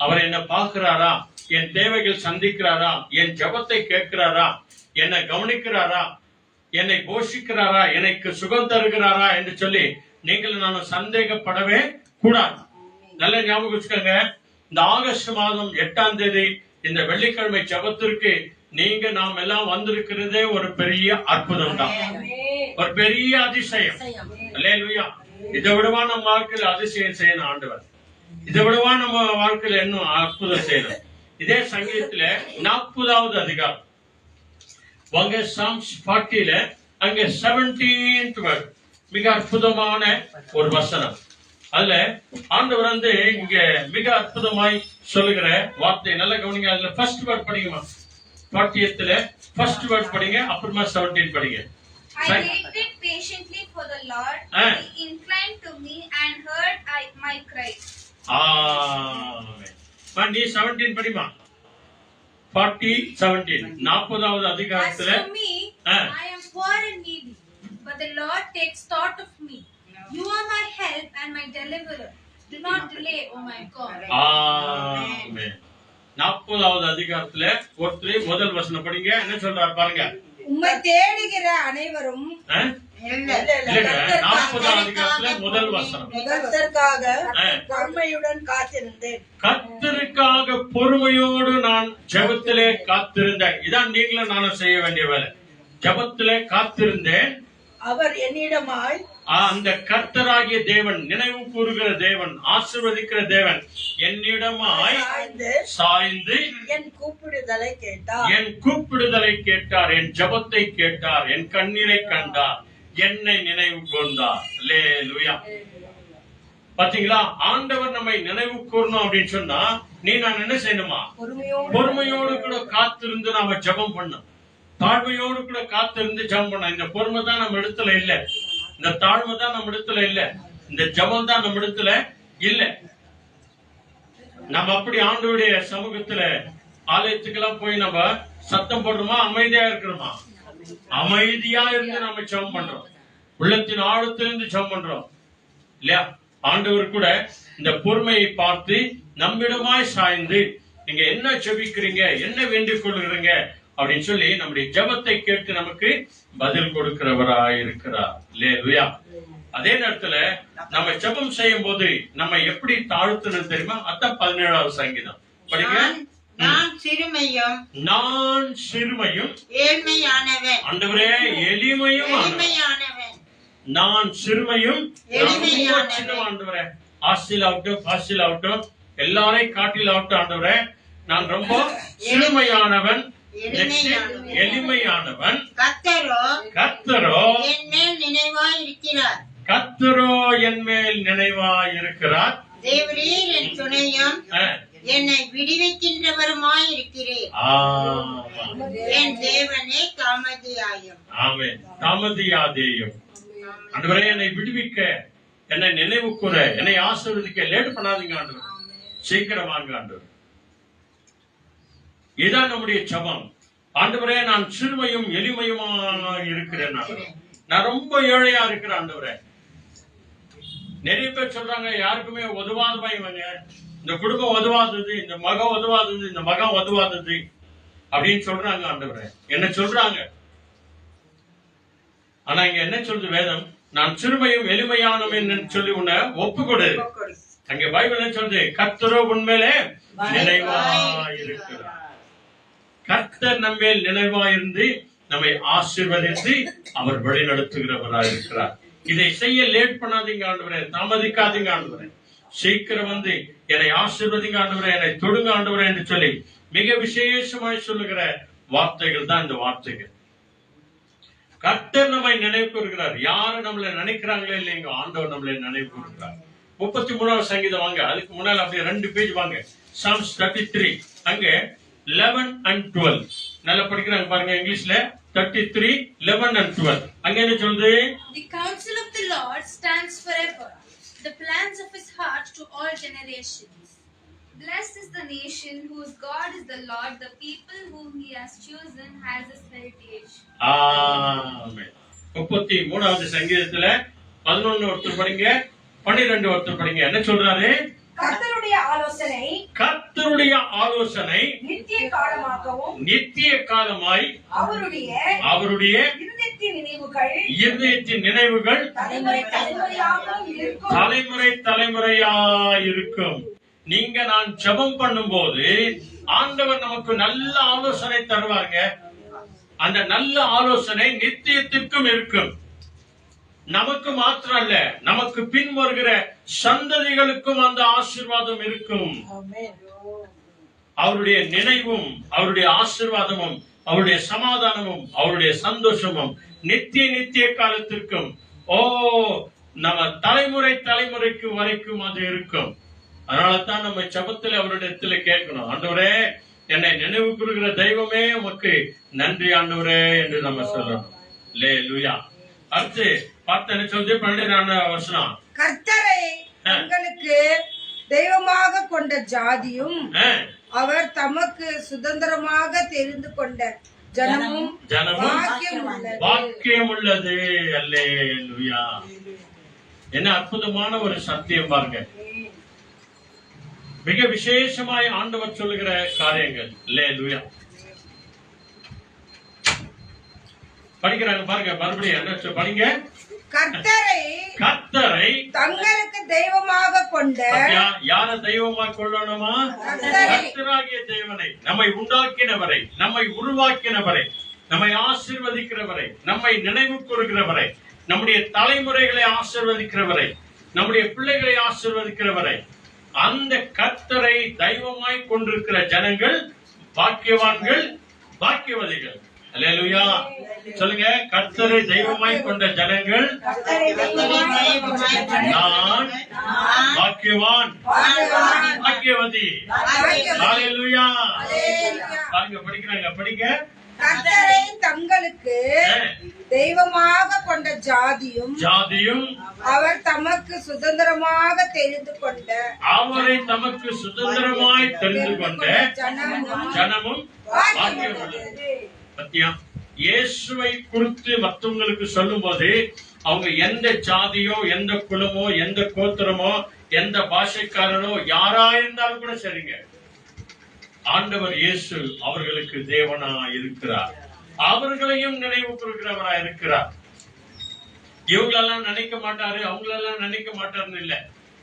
அவர் என்ன பார்க்கிறாரா, என் தேவைகள் சந்திக்கிறாரா, என் ஜெபத்தை கேட்கிறாரா, என்னை கவனிக்கிறாரா, என்னை போஷிக்கிறாரா, எனக்கு சுகம் தருகிறாரா என்று சொல்லி நீங்கள் நானும் சந்தேகப்படவே கூடாது. நல்ல ஞாபகம் வச்சுக்கோங்க. இந்த ஆகஸ்ட் மாதம் 8ஆம் தேதி இந்த வெள்ளிக்கிழமை ஜெபத்திற்கு நீங்க நாம் எல்லாம் வந்திருக்கிறதே ஒரு பெரிய அற்புதம் தான், ஒரு பெரிய அதிசயம். அல்லேலூயா. இதை விடவா நம்ம வாழ்க்கையில் அதிசயம் செய்யணும் ஆண்டவர், இதை விடவா நம்ம வாழ்க்கையில இன்னும் அற்புதம் செய்யணும். இதே சங்கீதத்துல 40வது அதிகாரம் வாங்க, சாம்ஸ் 40ல அங்க 17th word, மிக அற்புதமான ஒரு வசனம். அதுல ஆண்டவர் வந்து இங்க மிக அற்புதமாய் சொல்லுகிற வார்த்தை நல்ல கவனிங்க. அதுல ஃபர்ஸ்ட் வேர்ட் படிங்கம்மா. 40th ஃபர்ஸ்ட் வேர்ட் படிங்க, அப்புறமா 17 படிங்க. I waited patiently for the Lord. He inclined to me and heard my cry. ஆமென். நீ 17 படிமா. 40:17 40வது As அதிகாரத்துல for me, Ah. I am poor and needy, but the Lord takes thought of me. You are my help and my deliverer. Do not delay, O my God. ஆமென். 40வது அதிகாரத்துல ஒருத்தர் முதல் வசனம் படிங்க. என்ன சொல்றாரு பாருங்க. உம்மை தேடுகிற அனைவரும் ஆ? இல்ல இல்லங்க, 40வது அதிகாரத்துல முதல் வசனம். கர்த்தருக்காக ஆ. பொறுமையுடன் காத்திருந்தேன். கர்த்தருக்காக பொறுமையோடு நான் ஜெபத்திலே காத்திருந்தேன். இதான் நீங்களும் நானும் செய்ய வேண்டிய வேலை. ஜெபத்திலே காத்திருந்தேன். அவர் என்னிடமாய் அந்த கர்த்தராகிய தேவன், நினைவு கூறுகிற தேவன், ஆசீர்வதிக்கிற தேவன் என்னிடமாய் சாய்ந்து என் கூப்பிடுதலை கேட்டார். என் கூப்பிடுதலை கேட்டார், என் ஜெபத்தை கேட்டார், என் கண்ணீரை கண்டார், என்னை நினைவு கூர்ந்தார். அல்லேலூயா. பாத்தீங்களா, ஆண்டவர் நம்மை நினைவு கூறணும் அப்படின்னு சொன்னா நான் என்ன செய்யணுமா? பொறுமையோடு கூட காத்திருந்து நாம ஜெபம் பண்ணணும். தாழ்மையோடு கூட காத்திருந்து ஜெபம் பண்ணணும். இந்த பொறுமை தான் நம்ம இடத்துல இல்ல, இந்த தாழ்மை தான் நம்ம இடத்துல இல்ல, இந்த ஜெபம் தான் நம்ம இடத்துல இல்ல. நம்ம அப்படி ஆண்டவருடைய சமூகத்துல ஆலயத்துக்கெல்லாம் போய் நம்ம சத்தம் போடுறோமா? அமைதியா இருக்கிறோமா? அமைதியா இருந்து நம்ம ஜெபம் பண்றோம். உள்ளத்தின் ஆழத்திலிருந்து ஜெபம் பண்றோம் இல்லையா? ஆண்டவர் கூட இந்த பொறுமையை பார்த்து நம்மிடமாய் சாய்ந்து நீங்க என்ன ஜெபிக்கிறீங்க, என்ன வேண்டிக் கொள்கிறீங்க அப்படின்னு சொல்லி நம்முடைய ஜெபத்தை கேட்டு நமக்கு பதில் கொடுக்கிறவராய் இருக்கிறார். அல்லேலூயா. அதே நேரத்துல நம்ம ஜெபம் செய்யும் போது நம்ம எப்படி தாழ்த்தணும் தெரியுமா? அதான் 17வது சங்கீதம் படிங்க. நான் சிறுமையும் ஏழ்மையானவன். ஆண்டவரே எளிமையும் எளிமையானவன். நான் சிறுமையும் எளிமையானவன். சின்ன ஆண்டவரே, ஆஸ்தில் ஆகட்டும் பாஸ்டில் ஆகட்டும் எல்லாரையும் காட்டில் ஆகட்டும் ஆண்டவரே, நான் ரொம்ப சிறுமையானவன், எளிமையானவன். கர்த்தரோ என் மேல் நினைவாய் இருக்கிறார். கர்த்தரோ என் மேல் நினைவாய் இருக்கிறார். தேவரீர் என் துணையும் என்னை விடுவிக்கின்றவருமாய் இருக்கிறேன். என் தேவனே தாமதியாயும். ஆமென். தாமதியாதேயும். ஆண்டவரே என்னை விடுவிக்க, என்னை நினைவு கூற, என்னை ஆசீர்வதிக்க லேட் பண்ணாதீங்க ஆண்டவர், சீக்கிரம் வாங்க ஆண்டவர். இதான் நம்முடைய ஜெபம். ஆண்டவரே நான் சிறுமையும் எளிமையுமா இருக்கிறேன், நான் ரொம்ப ஏழையா இருக்கிறேன் ஆண்டவரே. நிறைய பேர் சொல்றாங்க யாருக்குமே உதவாத பையன், இந்த குடும்பம் உதவாதது, இந்த மகம் உதவாதது, இந்த மகம் உதவாதது அப்படின்னு சொல்றாங்க ஆண்டவரே. என்ன சொல்றாங்க? ஆனா இங்க என்ன சொல்றது வேதம்? நான் சிறுமையும் எளிமையானவன் சொல்லி உன்னை ஒப்பு கொடு. அங்க பைபிள் என்ன சொல்றது? கர்த்தரோ உண்மையிலே நினைவாயிருக்கிறார். கர்த்தர் நம்மேல் நினைவாயிருந்து நம்மை ஆசீர்வதித்து அவர் வழி நடத்துகிறவராயிருக்கிறார். இதை செய்ய லேட் பண்ணாதீங்க ஆண்டவரே, தாமதிக்காதீங்க ஆண்டவரே. சீக்கிரம் வந்து என்னை ஆசீர்வதிங்க ஆண்டவரே, என்னை தொடுங்க ஆண்டவரே என்று சொல்லி மிக விசேஷமாய் சொல்லுகிற வார்த்தைகள் தான் இந்த வார்த்தைகள். கர்த்தர் நம்மை நினைவு கூறுகிறார். யாரு நம்மளை நினைக்கிறாங்களே இல்லைங்க, ஆண்டவர் நம்மளை நினைவு கூறுகிறார். 33வது சங்கீதம் வாங்க, அதுக்கு முன்னால அப்படியே 2 பேஜ் வாங்க. Psalms 33 அங்க 11 and 12 நல்லா படிக்கிறாங்க பாருங்க. இங்கிலீஷ்ல 33, 11 and 12 அங்க என்ன சொல்லுது? The counsel of the Lord stands forever, the plans of his heart to all generations. Blessed is the nation whose God is the Lord, the people whom he has chosen as his heritage. ஆமென். 33வது சங்கீதத்துல 11 ஒருத்தர் படிங்க, 12 ஒருத்தர் படிங்க. என்ன சொல்றாரு? கர்த்தருடைய ஆலோசனை நித்திய காலமாய் அவருடைய இருதயத்தின் நினைவுகள் தலைமுறை தலைமுறையாயிருக்கும். நீங்க நான் ஜெபம் பண்ணும் போது ஆண்டவர் நமக்கு நல்ல ஆலோசனை தருவாங்க. அந்த நல்ல ஆலோசனை நித்தியத்திற்கும் இருக்கும். நமக்கு மாத்திரம் அல்ல, நமக்கு பின் வருகிற சந்ததிகளுக்கும் அந்த ஆசீர்வாதம் இருக்கும். அவருடைய நினைவும் அவருடைய ஆசீர்வாதமும் அவருடைய சமாதானமும் அவருடைய சந்தோஷமும் நித்திய காலத்திற்கும் நம்ம தலைமுறைக்கு வரைக்கும் அது இருக்கும். அதனாலதான் நம்ம ஜெபத்துல அவருடைய கேட்கணும், ஆண்டவரே என்னை நினைவு கூறுகிற தெய்வமே உமக்கு நன்றி ஆண்டவரே என்று நம்ம சொல்லணும். அல்லேலூயா. அடுத்து பார்த்து என்ன சொல்றது? 12வது வசனம். கர்த்தரை உங்களுக்கு தெய்வமாக கொண்ட ஜாதியும் ஆ, அவர் தமக்கு சுதந்திரமாக தெரிந்து கொண்ட ஜனமும் ஜனமும் பாக்கியம் உள்ளது. வாக்கியம் உள்ளது. அல்லேலூயா. என்ன அற்புதமான ஒரு சத்தியம் பாருங்க. மிக விசேஷமாய் ஆண்டவர் சொல்லுகிற காரியங்கள். அல்லேலூயா. படிக்கிறாங்க பாருங்க, மறுபடியும் என்ன படிங்க. கர்த்தரை தங்களுக்கு தெய்வமாக கொண்ட பாத்தியா? யார தெய்வமா கொள்ளணுமா? கர்த்தராகிய தேவனை, நம்மை உண்டாக்கினவரை, நம்மை உருவாக்கினவரை, நம்மை ஆசீர்வதிக்கிறவரை, நம்மை நினைவு கூறுகிறவரை, நம்முடைய தலைமுறைகளை ஆசீர்வதிக்கிறவரை, நம்முடைய பிள்ளைகளை ஆசீர்வதிக்கிறவரை, அந்த கர்த்தரை தெய்வமாய் கொண்டிருக்கிற ஜனங்கள் பாக்கியவான்கள், பாக்கியவதிகள். அல்லேலூயா. சொல்லுங்க, கர்த்தரை தெய்வமாய் கொண்ட ஜனங்கள் நான் பாக்கியவான், பாக்கியவதி. அல்லேலூயா. பாருங்க, படிக்கிறாங்க, படிங்க. கர்த்தரை தங்களுக்கு தெய்வமாக கொண்ட ஜாதியும் ஜாதியும் அவர் தமக்கு சுதந்திரமாக தெரிந்து கொண்ட அவரை தமக்கு சுதந்திரமாய் தெரிந்து கொண்ட ஜனமும் பாக்கியம் உள்ளது. பத்தியா? இயேசுவை குறித்து மற்றவங்களுக்கு சொல்லும் போது அவங்க எந்த ஜாதியோ, எந்த குலமோ, எந்த கோத்திரமோ, எந்த பாஷைக்காரனோ யாரா இருந்தாலும் கூட சரிங்க, ஆண்டவர் இயேசு அவர்களுக்கு தேவனா இருக்கிறார். அவர்களையும் நினைவு கூறுகிறவரா இருக்கிறார். இவங்களெல்லாம் நினைக்க மாட்டாரு, அவங்களெல்லாம் நினைக்க மாட்டாருன்னு இல்ல.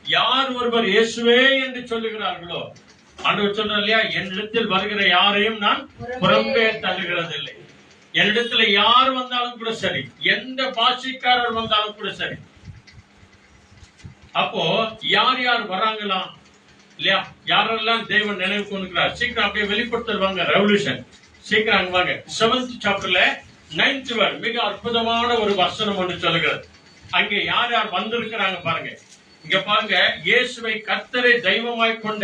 யார் ஒருவர் இயேசுவே என்று சொல்லுகிறார்களோ, ஆண்டவர் சொல்றார் இல்லையா, என்னிடத்தில் வருகிற யாரையும் நான் புறம்பே தள்ளுகிறதில்லை. என்னிடத்துல யார் வந்தாலும் கூட சரி, எந்த பாஷைக்காரர் வந்தாலும் கூட சரி. அப்போ யார் யார் வராங்களாம் இல்லையா, யாரெல்லாம் தேவன் நினைவு கொண்டுக்கிறார், சீக்கிரம் அப்படியே வெளிப்படுத்துவாங்க. ரெவல்யூஷன் சீக்கிரம் அங்க வாங்க. 7th சாப்டர்ல 9th வேர்ட் மிக அற்புதமான ஒரு வசனம் ஒன்று சொல்லுகிறது. அங்கே யார் யார் வந்திருக்கிறாங்க பாருங்க. இங்க பாருங்க, இயேசுவை கர்த்தரை தெய்வமாய் கொண்ட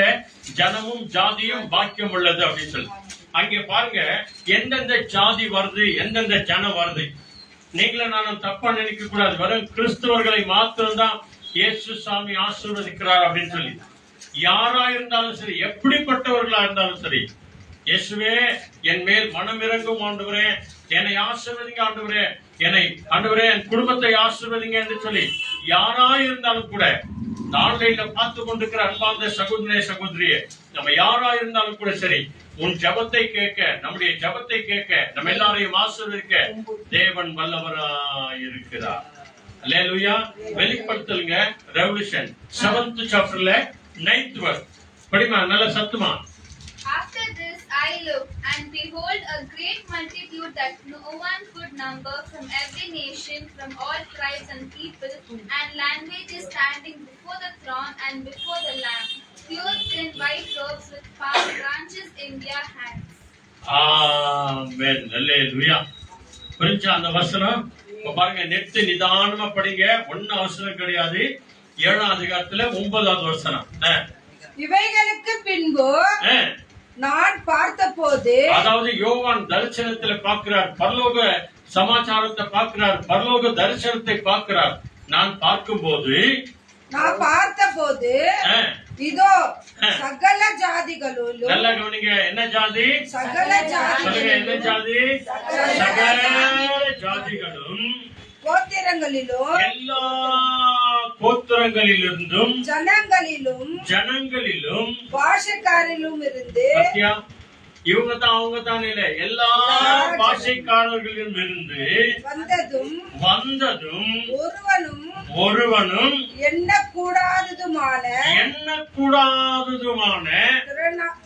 ஜனமும் ஜாதியும் பாக்கியம் உள்ளது அப்படின்னு சொல்லி அங்கே பாருங்க, எந்தெந்த ஜாதி வருது, எந்தெந்த ஜனம் வருது. நீங்கள நானும் தப்பா நினைக்க கூடாது. வெறும் கிறிஸ்தவர்களை மாத்திரம்தான் இயேசு சாமி ஆசீர்வதிக்கிறார் அப்படின்னு சொல்லி, யாரா இருந்தாலும் சரி, எப்படிப்பட்டவர்களா இருந்தாலும் சரி, இயேசுவே என் மேல் மனம் இறங்கும் ஆண்டவரே, என்னை ஆசீர்வதிங்க ஆண்டவரே, என்னை ஆண்டவரே என் குடும்பத்தை ஆசீர்வதிங்க என்று சொல்லி யாரா இருந்தாலும் கூட, ஆன்லைன்ல பார்த்து கொண்டிருக்கிற அன்பார்ந்த சகோதரனே சகோதரியே, நம்ம யாரா இருந்தாலும் கூட சரி, உன் ஜபத்தை கேட்க, நம்முடைய ஜபத்தை கேட்க, நம்ம எல்லாரையும் ஆசீர்வதிக்க தேவன் வல்லவரா இருக்கிறார். அல்லேலூயா. வெளிப்படுத்தலுங்க. ரெவல்யூஷன் 7th சாப்டர்ல 9th வேர்ட் படிமா, நல்ல சத்துமா. After this I looked, and behold, a great multitude that no one could number, from every nation, from all tribes and people and languages, standing before the throne and before the Lamb, clothed in white robes with palm branches in their hands. ஆமென். அல்லேலூயா. புரிஞ்சா அந்த வசனம்? இப்ப பாருங்க, net நிதானமா படிங்க, ஒன்னும் அவசரம் கிடையாது. 7ஆம் அதிகாரத்துல 9வது வசனம். இவைகளுக்கு பின்பு நான் பார்த்தபோது, அதாவது யோவான் தரிசனத்துல பார்க்கிறார், பரலோக சமாச்சாரத்தை பார்க்கிறார், பரலோக தரிசனத்தை பார்க்கிறார். நான் பார்த்தபோது இதோ சகல ஜாதிகளிலும், நல்லா கவனிங்க, என்ன ஜாதி? சகல ஜாதி, என்ன ஜாதி? சகல ஜாதிகளும், கோத்திரங்களிலும், எல்லா கோத்திரங்களிலிருந்தும், ஜனங்களிலும், பாஷைக்காரிலும் இருந்து, இவங்க தான் அவங்க தான் இல்ல, எல்லா பாஷைக்காரர்களிலும் இருந்து வந்ததும் ஒருவனும் எண்ணக்கூடாததுமான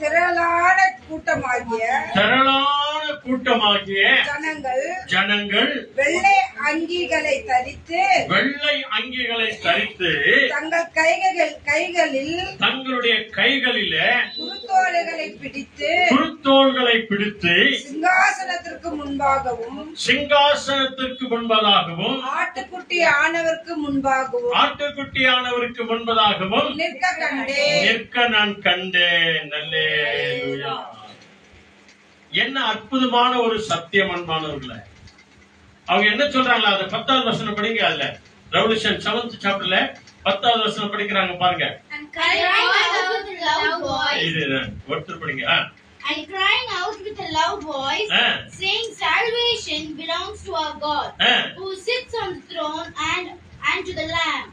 திரளான கூட்டமாகிய ஜனங்கள் வெள்ளை அங்கிகளை தரித்து தங்களுடைய கைகளிலே குருத்தோல்களை பிடித்து சிங்காசனத்திற்கு முன்பதாகவும் ஆட்டுக்குட்டியானவருக்கு முன்பதாகவும் நிற்க நான் கண்டேன். அல்லேலூயா. என்ன அற்புதமான ஒரு சத்தியம் அன்பானவர்களே. அவங்க என்ன சொல்றாங்களா, அது 10வது வசனம் படிங்க. அதுல ரெவல்யூஷன் 7th சாப்டர்ல 10வது வசனம் படிக்கிறாங்க பாருங்க. And crying out with a loud voice. இது ஒருத்தர் படிங்க. And crying out with a loud voice, saying, "Salvation belongs to our God, who sits on the throne and to the Lamb."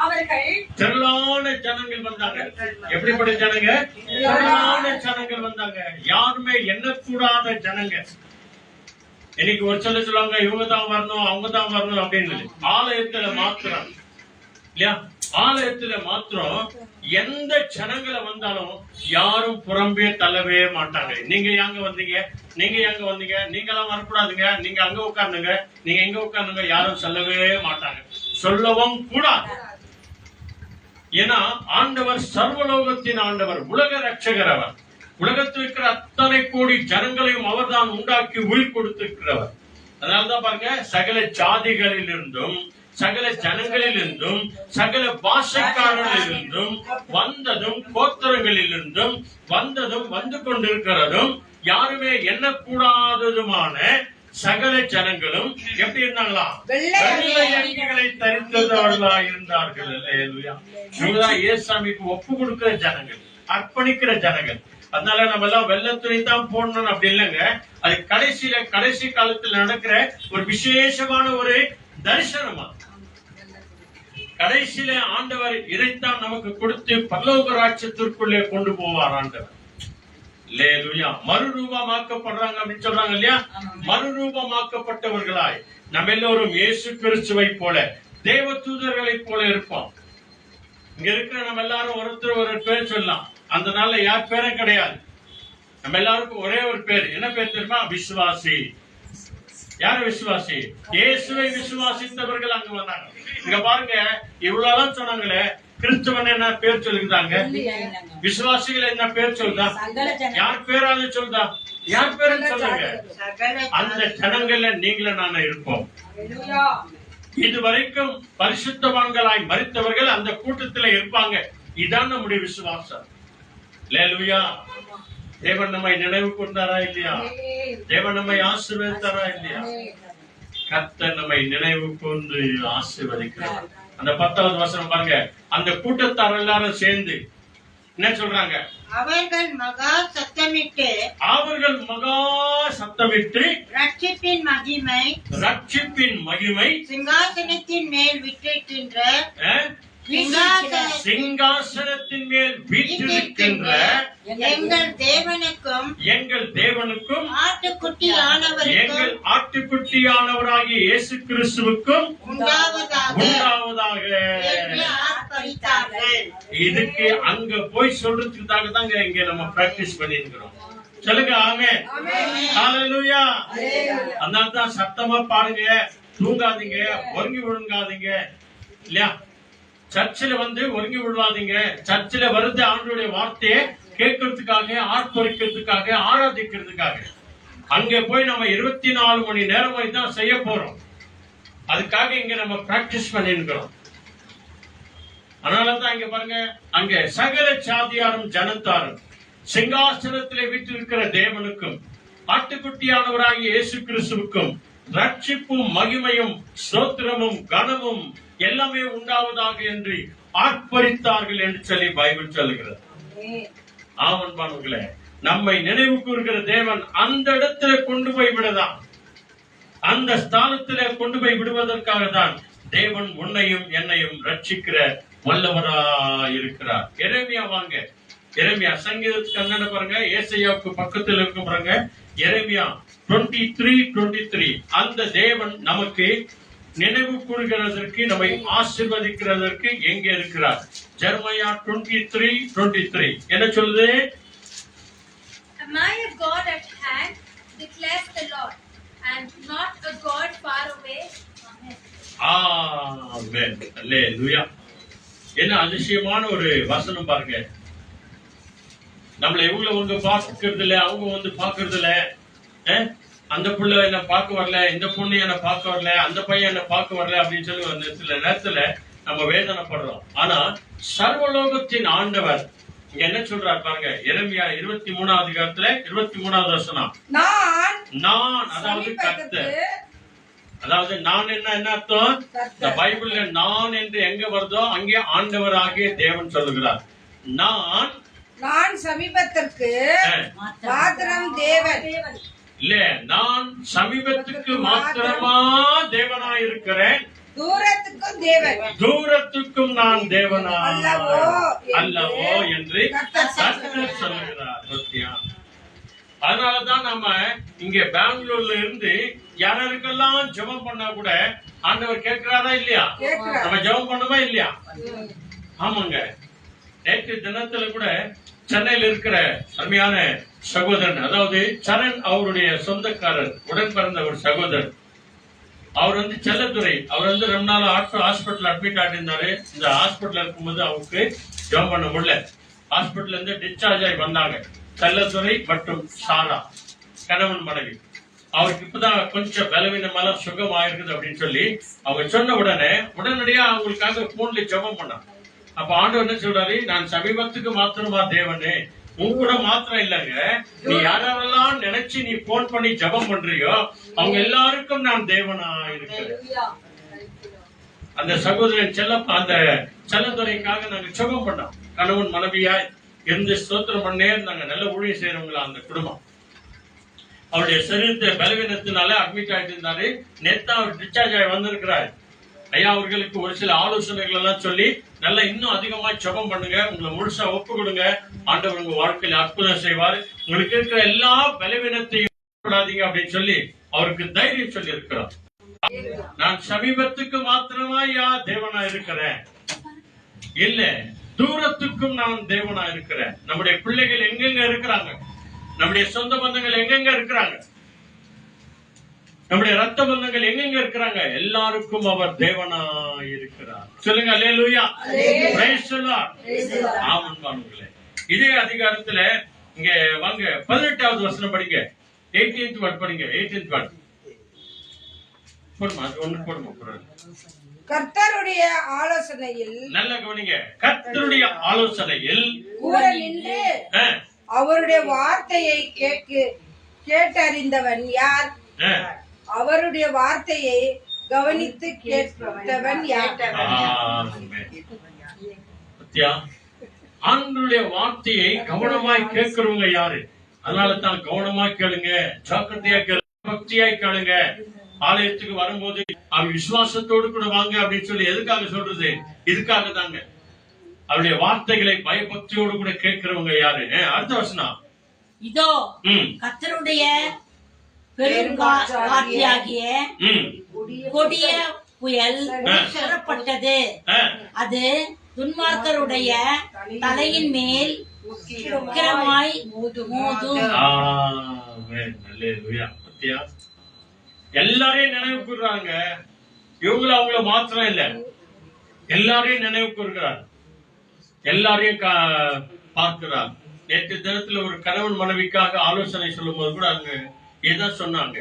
அவர்கள் திரளான ஜனங்கள் வந்தாங்க. எப்படிப்பட்ட ஜனங்க? திரளான ஜனங்கள் வந்தாங்க. யாருமே எண்ணக்கூடாத ஜனங்க. இன்னைக்கு ஒரு சொல்லுவாங்க, இவங்க தான் வரணும், அவங்க தான் வரணும் அப்படின்னு. ஆலயத்துல மாத்திரம் இல்லையா, ஆலயத்துல மாத்திரம் எந்த ஜனங்களை வந்தாலும் யாரும் புறம்பே தள்ளவே மாட்டாங்க. நீங்க எங்க வந்தீங்க, நீங்க எங்க வந்தீங்க, நீங்க எல்லாம் வரக்கூடாதுங்க, நீங்க அங்க உட்கார்ந்துங்க, நீங்க எங்க உட்கார்ந்துங்க, யாரும் சொல்லவே மாட்டாங்க, சொல்லவும் கூடாது. ஏன்னா ஆண்டவர் சர்வலோகத்தின் ஆண்டவர், உலக ரட்சகர். அவர் உலகத்தில் இருக்கிற அத்தனை கோடி ஜனங்களையும் அவர் தான் உண்டாக்கி உயிர் கொடுத்திருக்கிறவர். அதனால்தான் பாருங்க, சகல ஜாதிகளில் இருந்தும் சகல ஜனங்களிலிருந்தும் சகல பாஷைக்காரர்களிலிருந்தும் வந்ததும் கோத்திரங்களிலிருந்தும் வந்ததும் வந்து கொண்டிருக்கிறதும் யாருமே எண்ணக்கூடாததுமான சகல ஜனங்களும் எப்படி இருந்தாங்களா? வெள்ளை அங்கிகளை தரித்தவர்களா இருந்தார்கள். இவங்கதான் இயேசுவுக்கு ஒப்பு கொடுக்கிற ஜனங்கள், அர்ப்பணிக்கிற ஜனங்கள். அதனால நம்ம எல்லாம் வெள்ளை துணி தான் போடணும் அப்படி இல்லைங்க. அது கடைசி காலத்தில் நடக்கிற ஒரு விசேஷமான ஒரு தரிசனமா. கடைசியில ஆண்டவர் இதைத்தான் நமக்கு கொடுத்து பரலோக ராஜ்யத்திற்குள்ளே கொண்டு போவார் ஆண்டவர். அல்லேலூயா. மறுரூபமாக்கப்படுறாங்க அப்படின்னு சொல்றாங்க இல்லையா? மறுரூபமாக்கப்பட்டவர்களாய் நம்ம எல்லோரும் இயேசு கிறிஸ்துவை போல தேவ தூதர்களை போல இருப்போம். இங்க இருக்கிற நம்ம எல்லாரும் ஒருத்தர் ஒரு பேர் சொல்லலாம். அந்த நாள்ல யார் பேரும் கிடையாது. நம்ம எல்லாருக்கும் ஒரே ஒரு பேர். என்ன பேர் தெரியுமா? விசுவாசி. யாரு விசுவாசி? இயேசுவை விசுவாசித்தவர்கள் அங்க வந்தாங்க. இங்க பாருங்க, இவ்வளவு சொன்னாங்களே, கிறிஸ்துவன் என்ன பேர் சொல்லுறாங்க, விசுவாசிகள் என்ன பேர் சொல்லுதா? யார் பேராவது சொல்லுதா? யார் பேரும் சொல்லுங்க. அந்த ஜனங்கள்ல நீங்களும் நானும் இருப்போம். இதுவரைக்கும் பரிசுத்தவான்களாய் மரித்தவர்கள் அந்த கூட்டத்துல இருப்பாங்க. இதான் நம்முடைய விசுவாசம். அல்லேலூயா. தேவன் நம்மை நினைவு கொண்டாரா இல்லையா? தேவன் நம்மை ஆசீர்வதித்தாரா இல்லையா? கர்த்தர் நம்மை நினைவு கொண்டு ஆசீர்வதிக்கிறார். அந்த 10வது வசனம் பாருங்க. அந்த கூட்டத்தார் எல்லாரும் சேர்ந்து என்ன சொல்றாங்க? அவர்கள் மகா சத்தமிட்டு ரட்சிப்பின் மகிமை சிங்காசனத்தின் மேல் வீற்றிருக்கின்ற எங்கள் தேவனுக்கும் ஆட்டுக்குட்டியானவராகிய இயேசு கிறிஸ்துவுக்கும் உண்டாவதாக. இதுக்கு அங்க போய் சொல்றதுக்காக தாங்க இங்க நம்ம பிராக்டிஸ் பண்ணிருக்கிறோம். சொல்லுங்க ஆமென். ஹல்லேலூயா. அதனால்தான் சத்தமா பாடுங்க, தூங்காதீங்க, ஒருங்கி விழுங்காதீங்க இல்லையா? சர்ச்சில் வந்து ஒருங்கி விழுவாதீங்க. சர்ச்சில் வருது ஆண்டவருடைய வார்த்தையை கேட்கறதுக்காக, ஆர்ப்பரிக்கிறதுக்காக, ஆராதிக்கிறதுக்காக. அங்க போய் நம்ம 24 மணி நேரம் தான் செய்ய போறோம். அதுக்காக இங்க நம்ம பிராக்டிஸ் பண்ணிருக்கிறோம். அதனாலதான் இங்க பாருங்க, அங்க சகல சாதியாரும் ஜனத்தாரும் சிங்காசனத்திலே வீற்றிருக்கிற தேவனுக்கும் ஆட்டுக்குட்டியானவராகிய இயேசு கிறிஸ்துவுக்கும் ரட்சிப்பும் மகிமையும் ஸ்தோத்திரமும் கனமும் எல்லாமே உண்டாவதாக என்று ஆர்ப்பரித்தார்கள் என்று சொல்லி பைபிள் சொல்லுகிறது. ஆவன்பானவர்களே, நம்மை நினைவு கூறுகிற தேவன் அந்த இடத்துல கொண்டு போய் விடதான், அந்த ஸ்தானத்திலே கொண்டு போய் விடுவதற்காக தான் தேவன் உன்னையும் என்னையும் ரட்சிக்கிற வல்லவராயிருக்கிறார். எரேமியா வாங்க, எரேமியா சங்கீதத்துக்கு அண்ணன பாருங்க, ஏசாயாவுக்கு பக்கத்தில் இருக்கும் பாருங்க, எரேமியா 23:23. அந்த தேவன் நமக்கு நினைவு கூறுகிறதற்கு, நம்மை ஆசீர்வதிக்கிறதற்கு எங்க இருக்கிறார்? ஜெரமியா 23:23 என்ன சொல்லுது? Am I a God at hand, declares the Lord, and not a God far away? ஆமென். அல்லேலூயா. என்ன அதிசயமான ஒரு வசனம் பாருங்க. நம்மள இவங்க பாக்குறது இல்ல, அவங்க வந்து பாக்குறது இல்ல. அந்த புள்ள என்ன பார்க்க வரல, இந்த பொண்ணு என்ன பார்க்க வரல, அந்த பையன் என்ன பார்க்க வரல அப்படின்னு சொல்லி வந்து சில நேரத்துல நம்ம வேதனைப்படுறோம். ஆனா சர்வலோகத்தின் ஆண்டவர் இங்க என்ன சொல்றார் பாருங்க. எரேமியா 23வது அதிகாரத்துல 23வது வசனம், நான் அதாவது கர்த்தர் அதாவது நான் என்ன அர்த்தம்? இந்த பைபிள்ல நான் என்று எங்க வருதோ அங்கே ஆண்டவராகிய தேவன் சொல்லுகிறார். நான் சமீபத்திற்கு மாத்திரம் தேவன் இல்ல, நான் சமீபத்துக்கு மாத்திரமா தேவனாய் இருக்கிறேன், தூரத்துக்கும் தேவன், தூரத்துக்கும் நான் தேவனா அல்லவோ என்று கர்த்தர் சொல்லுகிறார். பத்தியா? அதனாலதான் நம்ம இங்க பெங்களூர்ல இருந்து யாருக்கெல்லாம் ஜெபம் பண்ணா கூட ஆண்டவர் கேட்கிறாரா இல்லையா? நம்ம ஜெபம் பண்ணுமா இல்லையா? ஆமாங்க. நேற்று தினத்துல கூட சென்னையில் இருக்கிற அருமையான சகோதரன், அதாவது சரண் அவருடைய சொந்தக்காரர், உடன் பிறந்த ஒரு சகோதரர், அவர் வந்து செல்லத்துறை, அவர் வந்து ரொம்ப நாள் ஹாஸ்பிட்டல் அட்மிட் ஆகிருந்தாரு. இந்த ஹாஸ்பிட்டல் இருக்கும்போது அவருக்கு ஜெபம் பண்ண முடியல. ஹாஸ்பிட்டல் இருந்து டிஸ்சார்ஜ் ஆகி வந்தாங்க. செல்லத்துறை மற்றும் சாரா கணவன் மனைவி. அவருக்கு இப்பதான் கொஞ்சம் பலவீனமெல்லாம் சுகம் ஆயிருக்குது அப்படின்னு சொல்லி அவங்க சொன்ன உடனடியா அவங்களுக்காக போன்ல ஜெபம் பண்ணாங்க. அப்ப ஆண்டவர் என்ன சொல்றாரு? நான் சமீபத்துக்கு மாத்திரமா தேவனே, உன் கூட மாத்திரம் இல்லங்க, நீ யாரெல்லாம் நினைச்சு நீ போன் பண்ணி ஜெபம் பண்றியோ அவங்க எல்லாருக்கும் நான் தேவனா இருக்கிறேன். அந்த சகோதரன் அந்த செல்லத்துறைக்காக நாங்க ஜெபம் பண்ணோம். கணவன் மனைவியா இருந்து ஸ்தோத்திரம் பண்ணே நாங்க நல்ல ஊழியம் செய்யறவங்களா அந்த குடும்பம். அவருடைய சரீரத்தை பலவீனத்தினால அட்மிட் ஆகிட்டு இருந்தாரு. நேத்தா அவர் டிஸ்சார்ஜ் ஆகி வந்திருக்கிறார். ஐயா அவர்களுக்கு ஒரு சில ஆலோசனைகள் எல்லாம் சொல்லி நல்லா இன்னும் அதிகமா ஜெபம் பண்ணுங்க, உங்களை முழுசா ஒப்பு கொடுங்க, ஆண்டவர் உங்க வாழ்க்கையில அற்புதம் செய்வார், உங்களுக்கு இருக்கிற எல்லா பலவீனத்தையும் விடாதீங்க அப்படின்னு சொல்லி அவருக்கு தைரியம் சொல்லி இருக்கிறார். நான் சமீபத்துக்கு மாத்திரமா தேவனா இருக்கிறேன், இல்ல தூரத்துக்கும் நான் தேவனா இருக்கிறேன். நம்முடைய பிள்ளைகள் எங்கெங்க இருக்கிறாங்க, நம்முடைய சொந்த பந்தங்கள் எங்கெங்க இருக்கிறாங்க, நம்முடைய ரத்த பந்தங்கள் எங்கெங்க இருக்கிறாங்க, எல்லாருக்கும் அவர் தேவனா இருக்கிறார். சொல்லுங்க அல்லேலூயா, பிரைஸ் தி லார்ட். ஆமென். இதே அதிகாரத்துல இங்க வாங்க 18வது வசனம் படிங்க, 18th வேர்ட் படிங்க. 18th வேர்ட் போடுமா, அது ஒன்னு போடுமா. கர்த்தருடைய ஆலோசனையில், நல்ல கவனிங்க, கர்த்தருடைய ஆலோசனையில் கூட நின்று அவருடைய வார்த்தையை கேட்டறிந்தவன் யார்? அவருடைய வார்த்தையை கவனித்து கேட்டவன் யார்? ஆண்டவருடைய வார்த்தையை கவனமாய் கேட்கிறவங்க யாரு? அதனால தான் கவனமாய் கேளுங்க, ஜாக்கிரதையா கேளுங்க, பக்தியாய் கேளுங்க. ஆலயத்துக்கு வரும்போது அவர் விசுவாசத்தோடு கூட வாங்க அப்படின்னு சொல்லி எதுக்காக சொல்றது? இதுக்காக தாங்க. அவருடைய வார்த்தைகளை பயபக்தியோடு கூட கேட்கிறவங்க யாரு? அடுத்த வசனம், இதோ கர்த்தருடைய பெருங்காற்றியாகிய கொடிய புயல் புறப்பட்டது, அது துன்மார்க்கருடைய தலையின் மேல் உக்கிரமாய் மோதும். எல்லாரையும் நினைவு கூறுறாங்க. இவங்களும் அவங்கள மாத்திரம் இல்ல, எல்லாரையும் நினைவு கூறுகிறார், எல்லாரையும் பார்க்கிறார். நேற்று தினத்துல ஒரு கணவன் மனைவிக்காக ஆலோசனை சொல்லும் போது கூட அங்க இதான் சொன்னாங்க.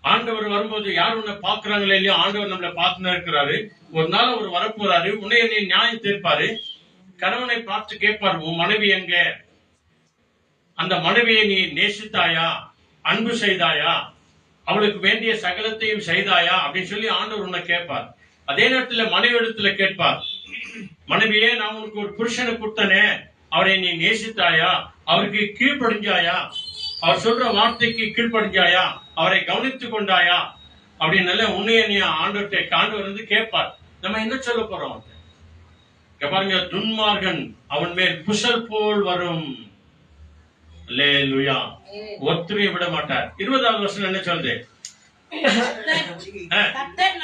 ஆண்டவர் வரும்போது யார் உன்னை பாக்குறாங்களே இல்லையா, ஆண்டவர் நம்மளை பார்த்துன்னு இருக்கிறாரு. ஒரு நாள் அவர் வரப்போறாரு, உன்னை என்னை நியாயம் தீர்ப்பாரு. கணவனை பார்த்து கேட்பாரு, உன் மனைவி எங்க? அந்த மனைவியை நீ நேசித்தாயா, அன்பு செய்தாயா, அவளுக்கு வேண்டிய சகலத்தையும் செய்தாயா அப்படின்னு சொல்லி ஆண்டவர் உன்னை கேட்பார். அதே நேரத்துல மனைவி இடத்துல கேட்பார், மனைவியே நான் உனக்கு ஒரு புருஷனை கொடுத்தனே, அவரை நீ நேசித்தாயா, அவருக்கு கீழ்ப்படிஞ்சாயா, அவர் சொல்ற வார்த்தைக்கு கீழ்ப்படிஞ்சாயா, அவரை கவனித்துக் கொண்டாயா அப்படின்னு உன்னைய நீ ஆண்டவர் வந்து கேட்பார். நம்ம என்ன சொல்ல போறோம்? பாருங்க, துன்மார்கன் அவன் மேல் புசல் போல் வரும். அல்லேலூயா. ஒத்துழைய விட மாட்டார். 20வது வசனம் என்ன சொல்லுது? கர்த்தர்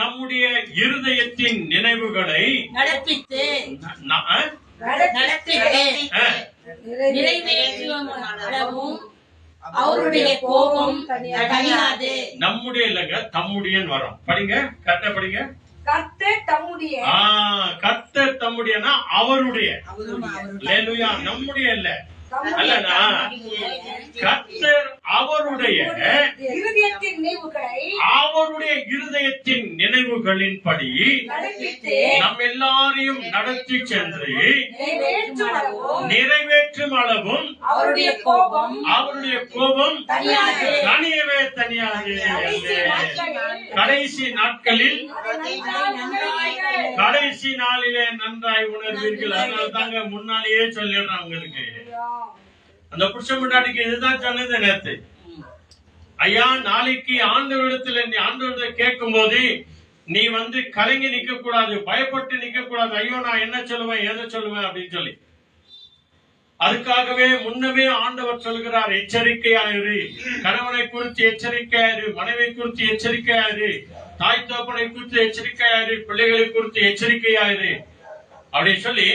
நம்முடைய இருதயத்தின் நினைவுகளை நடப்பித்து நிறைவேற்றும் அவருடைய கோபம் தணியாது. நம்முடைய இல்லங்க, தம்முடைய வரும். படிங்க, கரெக்டா படிங்க. கர்த்தர் தம்முடைய, கர்த்தர் தம்முடையனா அவருடைய. அல்லேலூயா. நம்முடைய இல்ல, அல்லனா கர்த்தர் அவருடைய இருதயத்தின் நினைவுகளை அவருடைய இருதயத்தின் நினைவுகளின்படி நடப்பித்து நம் எல்லாரையும் நடத்தி சென்று நிறைவேற்றும் அளவும் அவருடைய கோபம் தனியவே தனியாது. கடைசி நாட்களில் கடைசி நாளிலே நன்றாய் உணர்வீர்கள். அதனால தாங்க முன்னாலேயே சொல்லிடுறேன் உங்களுக்கு. அந்த புருஷ முன்னாடிக்கு இதுதான் சொன்னது நேத்து. ஐயா, நாளைக்கு ஆண்டவரிடத்துல கேட்கும் போது நீ கலங்கி நிக்க கூடாது, பயப்பட்டு நிக்க கூடாது. ஐயோ, நான் என்ன சொல்லுவேன், எதை சொல்லுவேன் அப்படின்னு சொல்லி. அதுக்காகவே முன்னமே ஆண்டவர் சொல்கிறார், எச்சரிக்கையாயிரு. கணவனை குறித்து எச்சரிக்கையாயிரு, மனைவி குறித்து எச்சரிக்கையாயிரு, தாய் தகப்பனை குறித்து எச்சரிக்கையாயிரு, பிள்ளைகளை குறித்து எச்சரிக்கையாயிரு அப்படின்னு சொல்லி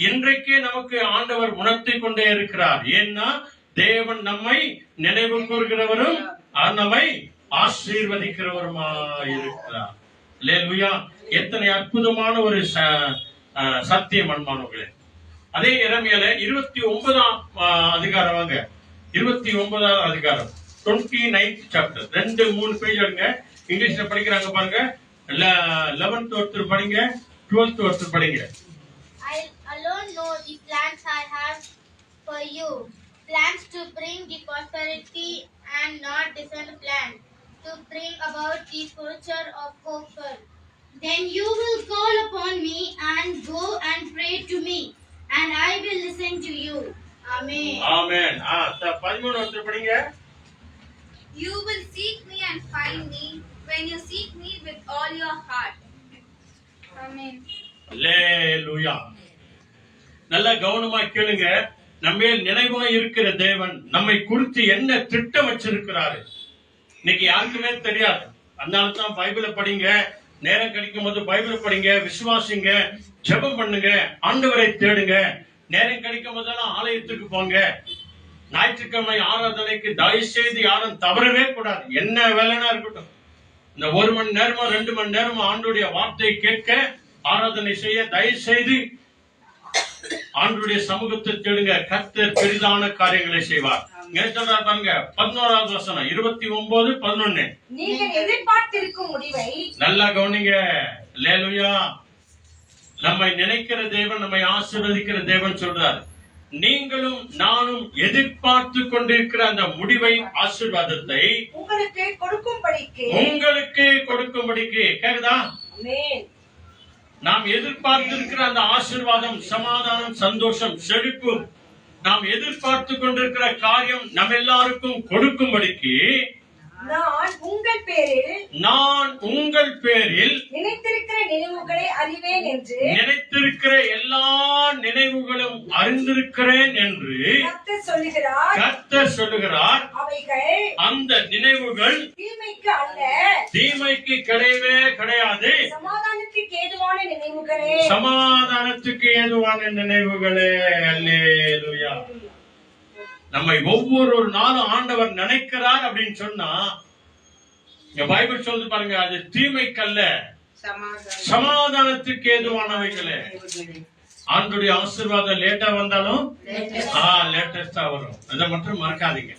இன்றைக்கே நமக்கு ஆண்டவர் உணர்த்தி கொண்டே இருக்கிறார். ஏன்னா தேவன் நம்மை நினைவு கூறுகிறவரும் நம்மை ஆசீர்வதிக்கிறவருமா இருக்கிறார். அல்லேலூயா. எத்தனை அற்புதமான ஒரு சத்தியம் அன்பானவர்களே. அதே எரேமியால 29ஆம் அதிகாரம் வாங்க. 29ஆவது அதிகாரம் 29th chapter 2-3 பேஜ் எடுங்க. இங்கிலீஷ்ல படிக்கிறாங்க பாருங்க. 11th ஒருத்தர் படிங்க, 12th ஒருத்தர் படிங்க. I alone know the plans I have for you, plans to bring the prosperity and not dishonor, plans to bring about the future of hope. Then you will call upon me and go and pray to me, and I will listen to you. Amen. Amen. 13 ஒருத்தர் படிங்க. You will seek me and find me when you seek me with all your heart. Amen. அல்லேலூயா. நல்ல கவனமா கேளுங்க. நம்ம நினைவா இருக்கிற தேவன் நம்மை குறித்து என்ன திட்டம் வச்சிருக்கிறாரு இன்னைக்கு யாருக்குமே தெரியாது. அதனால தான் பைபிளை படிங்க, நேரம் கிடைக்கும் போது பைபிளை படிங்க, விசுவாசிங்க, ஜெபம் பண்ணுங்க, ஆண்டவரை தேடுங்க. நேரம் கிடைக்கும் போதெல்லாம் ஆலயத்துக்கு போங்க. ஞாயிற்றுக்கிழமை ஆராதனைக்கு தயவு செய்து யாரும் தவறவே கூடாது. என்ன வேலைனா இருக்கட்டும், இந்த 1 மணி நேரமோ 2 மணி நேரமோ ஆண்டவருடைய வார்த்தையை கேட்க, ஆராதனை செய்ய தயவு செய்து ஆண்டவருடைய சமூகத்தை தேடுங்க. கர்த்தர் பெரிதான காரியங்களை செய்வார். பாருங்க 11வது வசனம் 29:11. நீங்கள் எதிர்பார்த்திருக்கும் முடிவை நல்லா கவனிங்க. அல்லேலூயா. நம்மை நினைக்கிற தேவன், நம்மை ஆசீர்வதிக்கிற தேவன் சொல்றார், நீங்களும் நானும் எதிர்பார்த்து கொண்டிருக்கிற அந்த முடிவை, ஆசீர்வாதத்தை உங்களுக்கு கொடுக்கும்படிக்கு கேக்குதா? ஆமென். நாம் எதிர்பார்த்திருக்கிற அந்த ஆசீர்வாதம், சமாதானம், சந்தோஷம், செழிப்பு, நாம் எதிர்பார்த்து கொண்டிருக்கிற காரியம் நம்ம எல்லாருக்கும் கொடுக்கும்படிக்கு நான் உங்கள் பேரில் நினைத்திருக்கிற நினைவுகளை அறிவேன் என்று, நினைத்திருக்கிற எல்லா நினைவுகளும் அறிந்திருக்கிறேன் என்று கர்த்தர் சொல்லுகிறார். அவைகள் அந்த நினைவுகள் தீமைக்கு அல்ல, தீமைக்கு கிடையவே கிடையாது, சமாதானத்துக்கு ஏதுவான நினைவுகளே, சமாதானத்துக்கு ஏதுவான நினைவுகளே. அல்லேலூயா. நம்மை ஒவ்வொரு நாளும் ஆண்டவர் நினைக்கிறார் அப்படின்னு சொன்னா, பைபிள் சொல்லுது பாருங்க, அது தீமைக்கல்ல சமாதானத்துக்கு ஏதுவானவைகளே. ஆண்டவருடைய ஆசீர்வாதம் லேட்டா வந்தாலும் லேட்டஸ்டா வரும். அதை மட்டும் மறக்காதீங்க.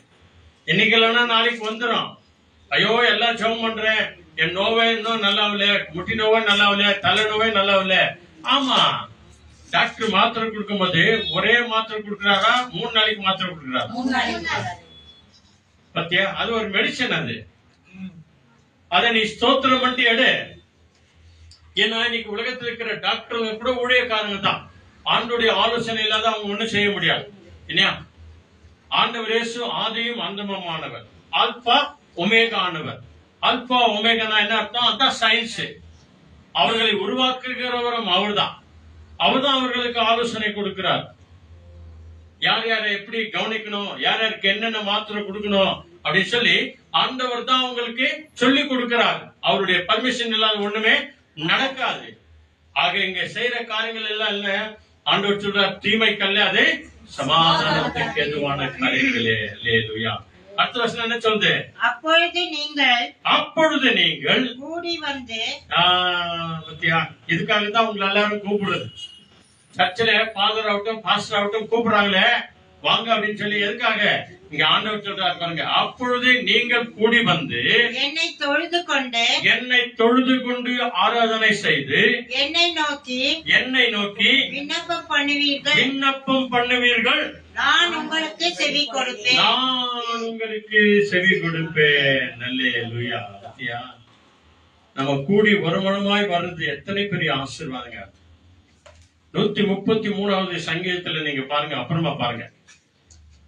இன்னைக்கு இல்லைன்னா நாளைக்கு வந்துடும். ஐயோ எல்லாம் ஜெபம் பண்றேன், என் நோவே இன்னும் நல்லாவில்ல, முட்டி நோவே நல்லாவில்ல, தலை நோவே நல்லாவில்ல. ஆமா, டாக்டர் மாத்திரை கொடுக்கும் போது ஒரே மாத்திரை கொடுக்கிறாரா, 3 நாளைக்கு மாத்திரை கொடுக்கிறாரா? பத்தியா, அது ஒரு மெடிசன். அதை நீ ஸ்தோத்திரம் பண்ணி எடு. ஏன்னா இன்னைக்கு உலகத்தில் இருக்கிற டாக்டர் கூட ஊழியக்காரங்க தான். ஆண்டோடைய ஆலோசனை இல்லாத அவங்க ஒண்ணும் செய்ய முடியாது. இல்லையா? ஆண்டவர் இயேசு ஆதியும் அந்தமுமானவர், ஆல்பா ஒமேகா ஆனவர். ஆல்பா ஒமேகானா என்ன அர்த்தம்? அதான் சயின்ஸ். அவர்களை உருவாக்குகிறவரும் அவர்தான். அவர்தான் அவர்களுக்கு ஆலோசனை கொடுக்கிறார். யார் யாரை எப்படி கவனிக்கணும், யார் யாருக்கு என்னென்ன மாத்திரை கொடுக்கணும் அப்படின்னு சொல்லி ஆண்டவர் தான் அவங்களுக்கு சொல்லி கொடுக்கிறார். அவருடைய பர்மிஷன் இல்லாத ஒண்ணுமே நடக்காது. ஆக இங்க செய்யற காரியங்கள் எல்லாம் இல்ல, ஆண்டவர் சொல்றார் தீமைக்கல்ல, அது சமாதானத்துக்கு ஏதுவான காரியங்களே. அல்லேலூயா. அடுத்த வசனம் என்ன சொல்லுது? அப்பொழுது நீங்கள் கூடி வந்து, இதுக்காக தான் உங்களை எல்லாரும் கூப்பிடுறது. சர்ச்சில் ஃபாதர் ஆகட்டும், பாஸ்டர் ஆகட்டும் கூப்பிடுறாங்களே, வாங்க அப்படின்னு சொல்லி எதுக்காக இங்க ஆண்டவர் சொல்றாரு பாருங்க, அப்பொழுது நீங்கள் கூடி வந்து என்னை தொழுது கொண்டு ஆராதனை செய்து என்னை நோக்கி விண்ணப்பம் பண்ணுவீர்கள், நான் உங்களுக்கு செவி கொடுப்பேன். அல்லேலூயா. நம்ம கூடி ஒருமனமாய் வர்றது எத்தனை பெரிய ஆசீர்வாதங்க. 133வது சங்கீதத்துல நீங்க பாருங்க, அப்புறமா பாருங்க,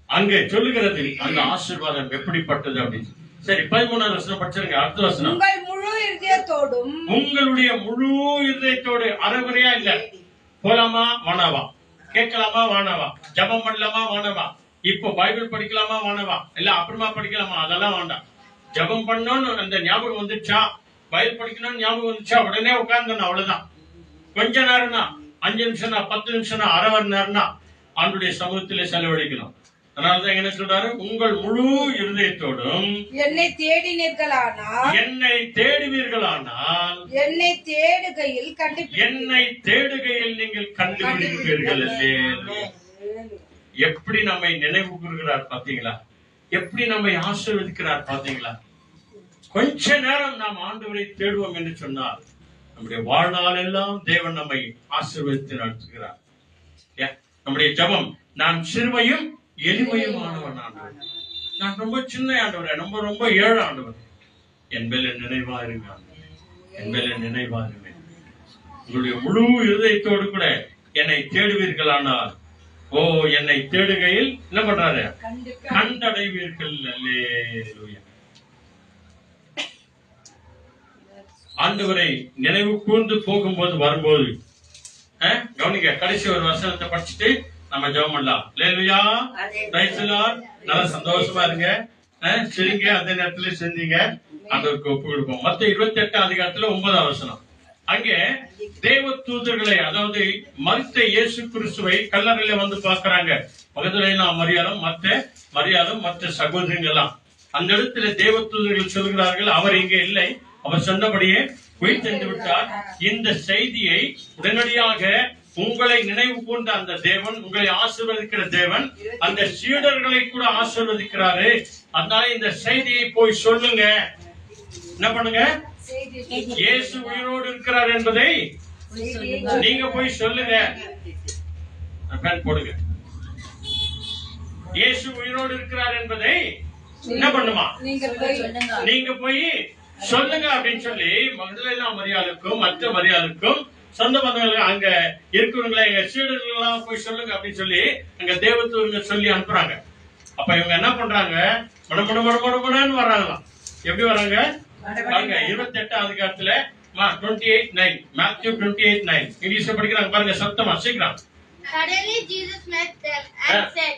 அங்க சொல்லுகிறது அந்த ஆசீர்வாதம் எப்படிப்பட்டது அப்படின்னு. சரி, 13வது வசனம் படிச்சிருங்க. அடுத்த வசனம், உங்களுடைய முழு இதயத்தோடு. அறகுறையா இல்ல, போலாமா வானாவா, கேட்கலாமா வானாவா, ஜபம் பண்ணலாமா வானாவா, இப்ப பைபிள் படிக்கலாமா வானாவா, இல்ல அப்புறமா படிக்கலாமா, அதெல்லாம் வேண்டாம். ஜபம் பண்ணணும்னு அந்த ஞாபகம் வந்துச்சா, பைபிள் படிக்கணும்னு ஞாபகம் வந்துச்சா, உடனே உட்கார்ந்து அவ்வளவுதான். கொஞ்ச நேரம் தான், 5 நிமிஷம் தான், 10 நிமிஷம் தான், அரை மணி நேரம் தான் ஆண்டுடைய சமூகத்திலே செலவழிக்கணும். அதனாலதான் என்ன சொல்றாரு, உங்கள் முழு இருதயத்தோடும் என்னை தேடுவீர்களானால், என்னை தேடுகையில் நீங்கள் கண்டுபிடிப்பீர்கள். எப்படி நம்மை நினைவு கூறுகிறார் பாத்தீங்களா, எப்படி நம்மை ஆசீர்வதிக்கிறார் பாத்தீங்களா. கொஞ்ச நேரம் நாம் ஆண்டவரை தேடுவோம் என்று சொன்னால் நம்முடைய வாழ்நாள் எல்லாம் தேவன் நம்மை ஆசீர்வதித்து நடத்துகிறார். நம்முடைய ஜபம், நான் சிறுமையும் எளிமையுமானவன் ஆண்டவர், நான் ரொம்ப சின்ன ஆண்டவரே, ரொம்ப ஏழை ஆண்டவர், என் மேல நினைவா இருங்க, என் மேல நினைவா இருங்க. உங்களுடைய முழு இருதயத்தோடு கூட என்னை தேடுவீர்களானால், என்னை தேடுகையில் என்ன பண்றாரு, கண்டடைவீர்கள். அல்லேலூயா. ஆண்டவரை நினைவு கூர்ந்து போகும்போது வரும்போது கவனிக்க, கடைசி ஒரு வசனத்தை படிச்சுட்டு நம்ம ஜெபம் பண்ணலாம். அல்லேலூயா. Praise the lord. நல்லா சந்தோஷமா இருங்க, சரிங்க. அதே நேரத்துல செஞ்சீங்க, ஆண்டவருக்கு ஒப்பு கொடுப்போம். மத்தேயு 28 அதிகாரத்துல 9வது வசனம், அங்கே தேவ தூதர்களை, அதாவது மரித்த இயேசு கிறிஸ்துவை கல்லறையில வந்து பாக்குறாங்க. மகதலேனா மரியாளும் மற்ற சகோதரிகள் எல்லாம். அந்த இடத்துல தேவ தூதர்கள் சொல்கிறார்கள், அவர் இங்கே இல்லை, அவர் சொன்னபடியே உயிர்த்தெழுந்து விட்டார். இந்த செய்தியை உடனடியாக உங்களை நினைவு கூர்ந்த அந்த தேவன், உங்களை ஆசீர்வதிக்கிற தேவன், அந்த சீடர்களை கூட ஆசீர்வதிக்கிறாரு. அதனால இந்த செய்தியை போய் சொல்லுங்க. என்ன பண்ணுங்க, இயேசு உயிரோடு இருக்கிறார் என்பதை நீங்க போய் சொல்லுங்க. போடுங்க, இயேசு உயிரோடு இருக்கிறார் என்பதை என்ன பண்ணுமா, நீங்க போய் சொல்லுங்க அப்படின்னு சொல்லி மகதலேனா மரியாளுக்கும் மற்ற மரியாளுக்கும் சொந்த பந்தங்களுக்கு, அங்க இருக்கிறவங்களை, எங்க சீடர்கள் எல்லாம் போய் சொல்லுங்க அப்படின்னு சொல்லி அங்க தேவதூதர்கள் சொல்லி அனுப்புறாங்க. அப்ப இவங்க என்ன பண்றாங்க, மடமடன்னு வர்றாங்களாம். எப்படி வர்றாங்க பாருங்க, 28 அதிகாரத்துல 28:9, Matthew 28:9 இங்கிலீஷ்ல படிக்கிறாங்க பாருங்க, சத்தமா சீக்கிரம். Suddenly Jesus met them and said,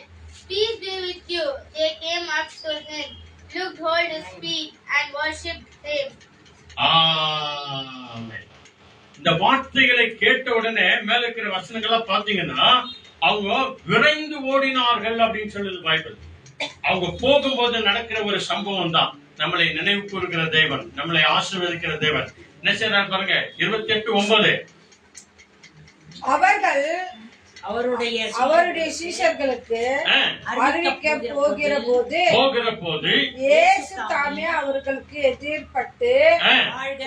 "Peace be with you." They came up to him, looked, hold his feet and worshipped him. ஆமென். இந்த வார்த்தைகளை கேட்ட உடனே மேல இருக்கிற வசனங்கள்லாம் பாத்தீங்கன்னா, அவங்க விரைந்து ஓடினார்கள் அப்படின்னு சொல்லுது பைபிள். அவங்க போகும்போது நடக்கிற ஒரு சம்பவம் தான் நம்மளை நினைவு கூறுகிற தேவன், நம்மளை ஆசீர்வதிக்கிற தேவன். என்ன செய்யறாரு பாருங்க, 28:9, அவர்கள் அவருடைய சீஷர்களுக்கு அறிவிக்க போகிற போது இயேசு தாமே அவர்களுக்கு எதிர்பட்டு வாழ்க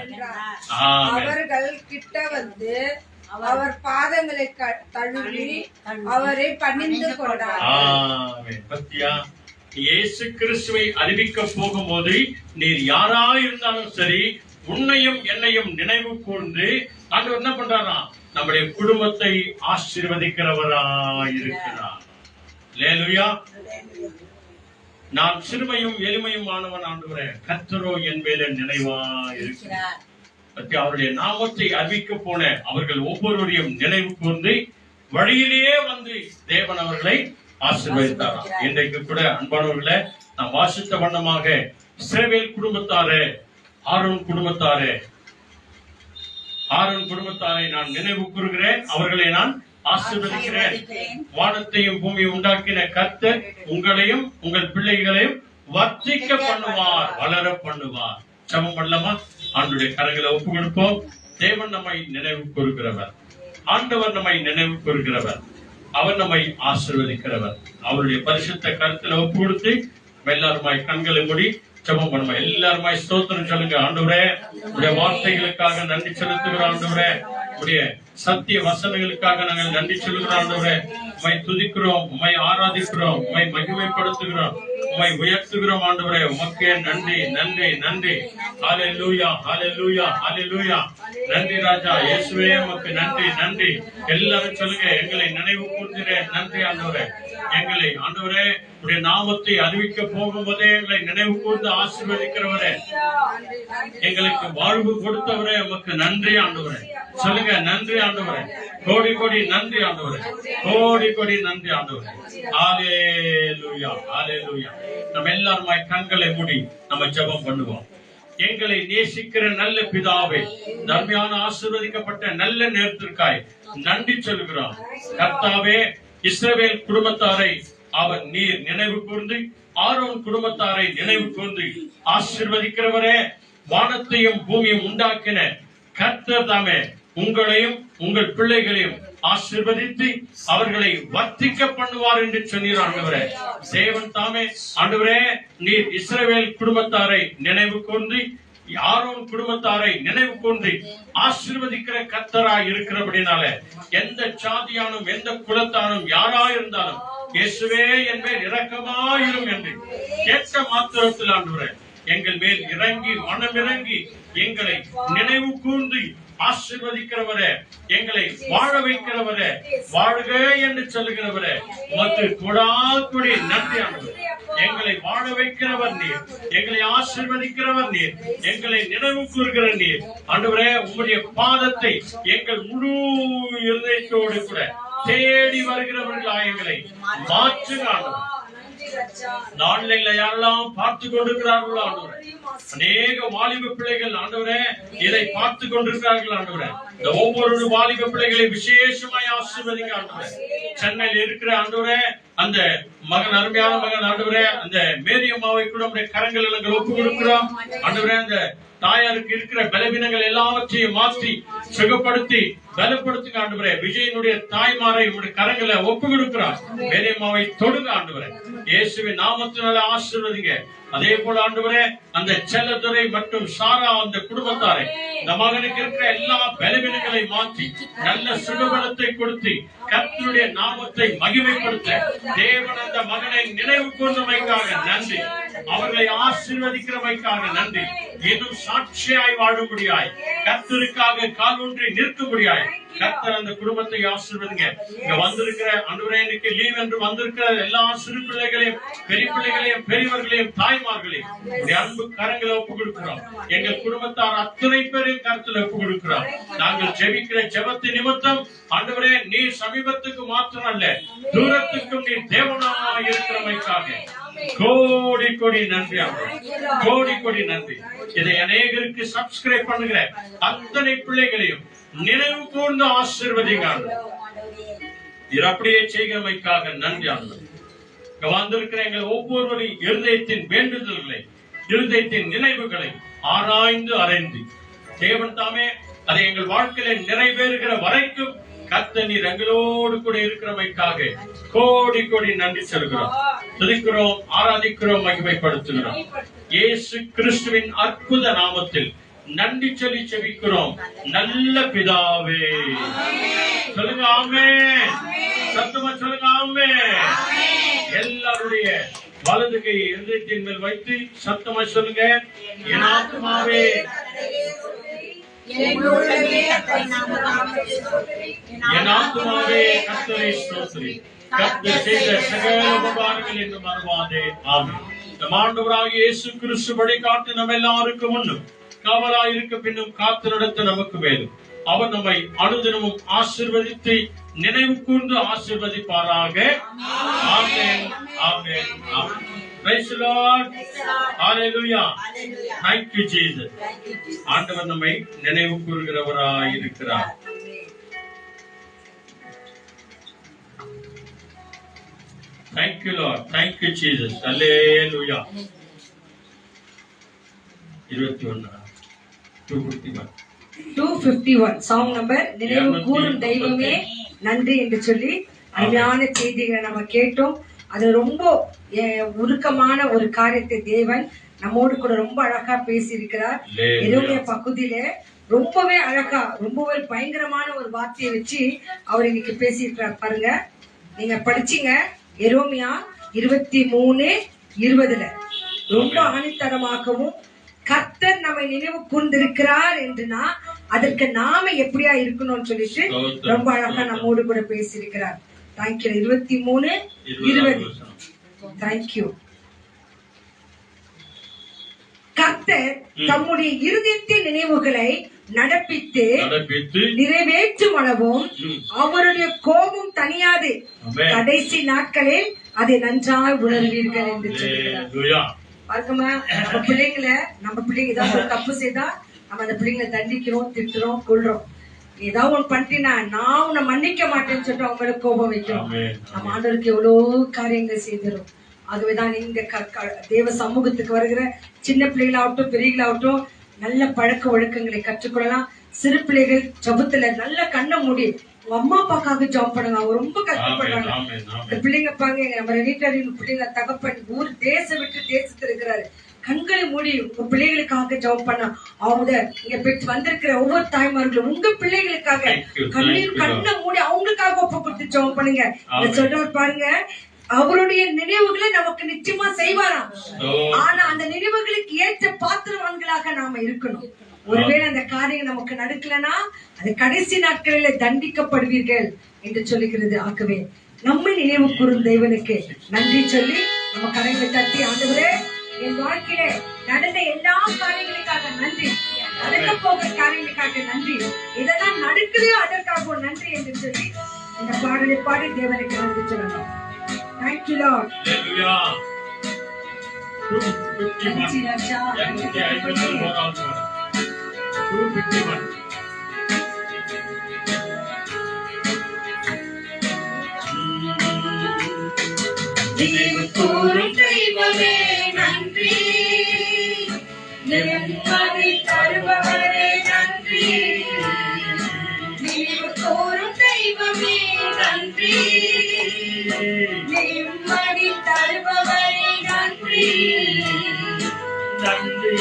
என்றார். அவர்கள் கிட்ட வந்து அவர் பாதங்களை தழுவி அவரை பணிந்து கொண்டார். இயேசு கிறிஸ்துவை அறிவிக்க போகும்போது நீர் யாரா இருந்தாலும் சரி, உன்னையும் என்னையும் நினைவு கூர்ந்து ஆண்டவர் என்ன பண்றாரா, நம்முடைய குடும்பத்தை ஆசீர்வதிக்கிறவராய் இருக்கிறார். அல்லேலூயா. நான் சிறுமையும் எளிமையும் ஆனவன் ஆண்டவரே, கர்த்தரோ என் மேல நினைவா இருக்கிறார். அவருடைய நாமத்தை அறிவிக்க போன அவர்கள் ஒவ்வொருவரையும் நினைவு கூர்ந்து வழியிலேயே வந்து தேவன் அவர்களை ஆசீர்வதித்தார். இன்றைக்கு கூட அன்பானவர்களே, நாம் வாசித்த வண்ணமாக இஸ்ரவேல் குடும்பத்தாரே, ஆரோன் குடும்பத்தாரை நான் நினைவு கூறுகிறேன், அவர்களை நான் ஆசீர்வதிக்கிறேன். வானத்தையும் பூமியை உண்டாக்கின கர்த்தர் உங்களையும் உங்கள் பிள்ளைகளையும் வர்த்திக்க பண்ணுவார், வளர பண்ணுவார். ஜெபம் பண்ணலாமா? ஆண்டவருடைய கரங்களை ஒப்பு கொடுப்போம். தேவன் நம்மை நினைவு கூறுகிறவர், ஆண்டவர் நம்மை நினைவு கூறுகிறவர். அவர் நம்மை ஆசீர்வதிக்கிறவர். அவருடைய பரிசுத்த கருத்துல ஒப்பு கொடுத்து எல்லாருமாய் கண்களை மூடி ஜெபம் பண்ணுவோம். எல்லாருமாய் ஸ்தோத்திரம் சொல்லுங்க. ஆண்டவரே, உடைய வார்த்தைகளுக்காக நன்றி செலுத்துகிறோம். ஆண்டவரே, உடைய சத்திய வசனங்களுக்காக நாங்கள் நன்றி சொல்லுகிறோம். ஆண்டவரே, உம்மை துதிக்கிறோம், உம்மை ஆராதிக்கிறோம், உம்மை மகிமைப்படுத்துகிறோம், உம்மை உயர்த்துகிறோம். ஆண்டவரே, உமக்கே நன்றி நன்றி நன்றி. ஹல்லேலூயா ஹல்லேலூயா ஹல்லேலூயா. நன்றி ராஜா இயேசுவே, உமக்கு நன்றி நன்றி. எல்லாரும் சொல்லுங்க, எங்களை நினைவு கூர்கிறேன். நன்றி ஆண்டவரே. எங்களை ஆண்டவரே உடைய நாமத்தை அறிவிக்க போகும்போதே எங்களை நினைவு கூர்ந்து ஆசீர்வதிக்கிறவரே, எங்களுக்கு வாழ்வு கொடுத்தவரே, உமக்கு நன்றி ஆண்டவரே. சொல்லுங்க, நன்றி ஆண்டவரே. கோடி கோடி நன்றி ஆண்டவரே. கோடி கோடி நன்றி ஆண்டவரே. ஹல்லேலூயா ஹல்லேலூயா. நம்ம எல்லாருமாய் கண்களை மூடி நம்ம ஜெபம் பண்ணுவோம். எங்களை நேசிக்கிற நல்ல பிதாவே, நன்மையான ஆசீர்வதிக்கப்பட்ட நல்ல நேரத்திற்காய் நன்றி சொல்கிறோம். கர்த்தாவே, இஸ்ரவேல் குடும்பத்தாரை அவர் நீர் நினைவு கூர்ந்து, ஆரோன் குடும்பத்தாரை நினைவு கூர்ந்து ஆசீர்வதிக்கிறவரே, வானத்தையும் பூமியும் உண்டாக்கின கர்த்தர் தாமே உங்களையும் உங்கள் பிள்ளைகளையும் ஆசீர்வதித்து அவர்களை வர்த்திக்க பண்ணுவார் என்று சொன்னீர். ஆண்டவரே, தேவன் தாமே ஆண்டவரே, நீர் இஸ்ரவேல் குடும்பத்தாரை நினைவு கூர்ந்து, ஆரோன் குடும்பத்தாரை நினைவு கூர்ந்து ஆசீர்வதிக்கிற கர்த்தராய் இருக்கிறபடினால எந்த சாதியானும் எந்த குலத்தானும் யாரா இருந்தாலும் இயேசுவே என் மேல் இரக்கமாயிரும் என்று கேட்ட மாத்திரத்தில் ஆண்டவரே, எங்கள் மேல் இறங்கி மனமிறங்கி எங்களை நினைவு கூர்ந்து ஆசீர்வதிக்கிறவரே, எங்களை வாழ வைக்கிறவரே, வாழ்க என்று சொல்லுகிறவரே, உமக்கு கொடாக்குடி நன்றி ஆண்டவரே. எங்களை வாழ வைக்கிறவர் நீர், எங்களை ஆசீர்வதிக்கிறவர் நீர், எங்களை நினைவு கூறுகிற நீர். ஆண்டவரே, உம்முடைய பாதத்தை எங்கள் முழு இருதயத்தோடு கூட தேடி வருகிறவர்களா எங்களை மாற்றுங்க ஆண்டவரே. நாளில் யாரெல்லாம் பார்த்து கொண்டிருக்கிறார்களோ ஆண்டவரே, அநேக வாலிப பிள்ளைகள் ஆண்டவரே இதை பார்த்து கொண்டிருக்கிறார்கள். ஆண்டவரே, இந்த ஒவ்வொரு வாலிப பிள்ளைகளை விசேஷமாய் ஆசீர்வதிங்க ஆண்டவரே. சென்னையில் இருக்கிற ஆண்டவரே அந்த மகன், அருமையான மகன் ஆண்டவரே, அந்த மேரியம்மாவை கூட உடைய கரங்கள் நாங்கள் ஒப்பு கொடுக்கிறோம். ஆண்டவரே, அந்த தாயாருக்கு இருக்கிற பலவீனங்கள் எல்லாவற்றையும் மாற்றி சுகப்படுத்தி பலப்படுத்துங்க ஆண்டவரே. விஜயனுடைய தாய்மாரை உடைய கரங்களை ஒப்பு கொடுக்கிறார். மேரியம்மாவை தொடுங்க ஆண்டவரே. இயேசுவின் நாமத்தினால ஆசீர்வதிங்க. அதே போல ஆண்டவரே, அந்த செல்லதுரை மற்றும் சாரா அந்த குடும்பத்தாரை, இந்த மகனுக்கு இருக்கிற எல்லா பலவீனங்களை மாற்றி நல்ல சுகபலத்தை கொடுத்து கர்த்தருடைய நாமத்தை மகிமைப்படுத்த தேவன் அந்த மகனை நினைவு கூர்ந்தமைக்காக நன்றி. அவர்களை ஆசீர்வதிக்கிறமைக்காக நன்றி. இன்னும் சாட்சியாய் வாழும்படியாய், கர்த்தருக்காக கால் ஊன்றி நிற்கும்படியாய் கர்த்தர் அந்த குடும்பத்தை ஆசீர்வதிங்க. இங்க வந்திருக்கிற ஆண்டவரே, இன்னைக்கு லீவ் என்று வந்திருக்கிற எல்லா சிறு பிள்ளைகளையும் பெரிய பிள்ளைகளையும் பெரியவர்களையும் தாய்மார்களையும் உடைய அன்பு கரங்களை ஒப்பு கொடுக்கிறோம். எங்கள் குடும்பத்தார் அத்தனை பேரையும் கருத்துல ஒப்பு கொடுக்கிறோம். நாங்கள் ஜெபிக்கிற ஜெபத்தின் நிமித்தம் ஆண்டவரே, நீர் சமீபத்துக்கு மாத்திரம் அல்ல, தூரத்துக்கும் நீர் தேவனாய் இருக்கிறமைக்காக கோடி கோடி நன்றி ஆண்டவரே. கோடி கோடி நன்றி. இதை அநேகருக்கு சப்ஸ்கிரைப் பண்ணுகிற அத்தனை பிள்ளைகளையும் நினைவு கூர்ந்து ஆசீர்வதிங்க ஆண்டவரே. இது அப்படியே செய்கிறமைக்காக நன்றி ஆண்டவரே. வந்திருக்கிற எங்கள் ஒவ்வொருவரின் இருதயத்தின் வேண்டுதல்களை, இருதயத்தின் நினைவுகளை ஆராய்ந்து அறிந்து தேவன் தாமே அதை எங்கள் வாழ்க்கையில நிறைவேறுகிற வரைக்கும் கர்த்தர் நீர் எங்களோடு கூட இருக்கிறமைக்காக கோடி கோடி நன்றி சொல்கிறோம், துதிக்கிறோம், ஆராதிக்கிறோம், மகிமைப்படுத்துகிறோம். இயேசு கிறிஸ்துவின் அற்புத நாமத்தில் நன்றி சொல்லி செபிக்கிறோம் நல்ல பிதாவே. சொல்லுங்க ஆமென். சத்தமா சொல்லுங்க ஆமென். எல்லாருடைய வலது கையை இருதயத்தின் மேல் வைத்து சத்தமா சொல்லுங்க, என் ஆத்துமாவே என் ஆத்துமாவே கர்த்தரை ஸ்தோத்திரி, கர்த்தர் செய்த சகல உபகாரங்கள் என்று மறவாதே. ஆமென். நம் ஆண்டவராகிய இயேசு கிறிஸ்து வழிகாட்டு நம்ம எல்லாருக்கும் முன்னும் காவலாயிருக்க பின்னும் காத்து நடத்த நமக்கு மேலும் அவர் நம்மை அனுதினமும் ஆசீர்வதித்து நினைவு கூர்ந்து ஆசீர்வதிப்பாராக. ஆமென் ஆமென் ஆமென். Praise the Lord. Hallelujah. Thank you Jesus. ஆண்டவர் நம்மை நினைவு கூர்கிறவராய் இருக்கிறார். Thank you Lord. Thank you Jesus. Hallelujah. 251 song number நினைவு கூறும் தெய்வமே நன்றி என்று சொல்லி அருமையான செய்திகளை நம்ம கேட்டோம். அது ரொம்ப உருக்கமான ஒரு காரியத்தை தேவன் நம்மோடு கூட ரொம்ப அழகா பேசியிருக்கிறார். எருமையா பகுதியில ரொம்பவே அழகா, ரொம்பவே பயங்கரமான ஒரு வார்த்தையை வச்சு அவர் இன்னைக்கு பேசியிருக்கிறார். பாருங்க, நீங்க படிச்சீங்க எரோமியா 23:20 ரொம்ப ஆணித்தரமாகவும் கர்த்தர் நம்மை நினைவு கூர்ந்திருக்கிறார் என்றுனா அதற்கு நாம எப்படியா இருக்கணும்னு சொல்லிட்டு ரொம்ப அழகா நம்மோடு கூட பேசியிருக்கிறார். தேங்க்யூ. 23:20 தேங்க்யூ. கர்த்தர் தம்முடைய இருதயத்தின் நினைவுகளை நடப்பித்து நிறைவேற்றும் அளவும் அவருடைய கோபம் தனியாது. கடைசி நாட்களில் அதை நன்றாய் உணர்வீர்கள் என்று சொல்கிறார். பாருங்கம்மா, நம்ம பிள்ளைங்க ஏதாவது ஒரு தப்பு செய்தா நம்ம அந்த பிள்ளைங்களை தண்டிக்கிறோம், திட்டுறோம், கொள்றோம். ஏதாவது ஒண்ணு பண்ணிட்டீங்கன்னா நான் உன்னை மன்னிக்க மாட்டேன்னு சொல்லிட்டு அவங்களுக்கு கோபம் வைக்கிறோம். நம்ம ஆண்டவருக்கு எவ்வளவு காரியங்கள் செய்திடும். ஆகவேதான் இந்த தேவ சமூகத்துக்கு வருகிற சின்ன பிள்ளைகளாகட்டும் பெரியவர்களாகட்டும் நல்ல பழக்க ஒழுக்கங்களை கற்றுக்கொள்ளலாம். சிறு பிள்ளைகள் ஜபத்துல நல்ல கண்ணை மூடி உங்க அம்மா அப்பாக்காக ஜாப் பண்ணுங்க. அவங்க ரொம்ப கஷ்டப்படுறாங்க. இந்த பிள்ளைங்க பாங்க, நம்ம வீட்டுல பிள்ளைங்க தகப்பன் ஊர் தேசம் விட்டு தேசத்துல இருக்கிறாரு. கண்களை மூடி உங்க பிள்ளைகளுக்காக ஜாப் பண்ண அவங்க இங்க பெற்று வந்திருக்கிற ஒவ்வொரு தாய்மார்களும் உங்க பிள்ளைகளுக்காக கண்ணை மூடி அவங்களுக்காக ஒப்பு கொடுத்து ஜாப் பண்ணுங்க. சொல்றாரு பாருங்க, அவருடைய நினைவுகளை நமக்கு நிச்சயமா செய்வாராம். ஆனா அந்த நினைவுகளுக்கு ஏற்ற பாத்திரவான்களாக நாம இருக்கணும். ஒருவேளை அந்த காரியம் நமக்கு நடக்கலன்னா அது கடைசி நாட்களில் தண்டிக்கப்படுவீர்கள் என்று சொல்லுகிறது. ஆகவே நம்ம நினைவு கூறும் தேவனுக்கு நன்றி சொல்லி நம்ம கரைகளை தட்டி, ஆண்டவரே என் வாழ்க்கையில நடந்த எல்லா காரியங்களுக்காக நன்றி, நடக்க போகிற காரியங்களுக்காக நன்றி, இதெல்லாம் நடக்கலையோ அதற்காக நன்றி என்று சொல்லி இந்த பாடலை பாடி தேவனுக்கு நன்றி சொல்லணும். Thank you, Lord. Hallelujah. 251. நினைவு கூறும் தெய்வமே நன்றி, நிம்மதி தருபவரே நன்றி. நினைவு கூறும் தெய்வமே நன்றி, நிம்மதி தருபவரே நன்றி. நன்றி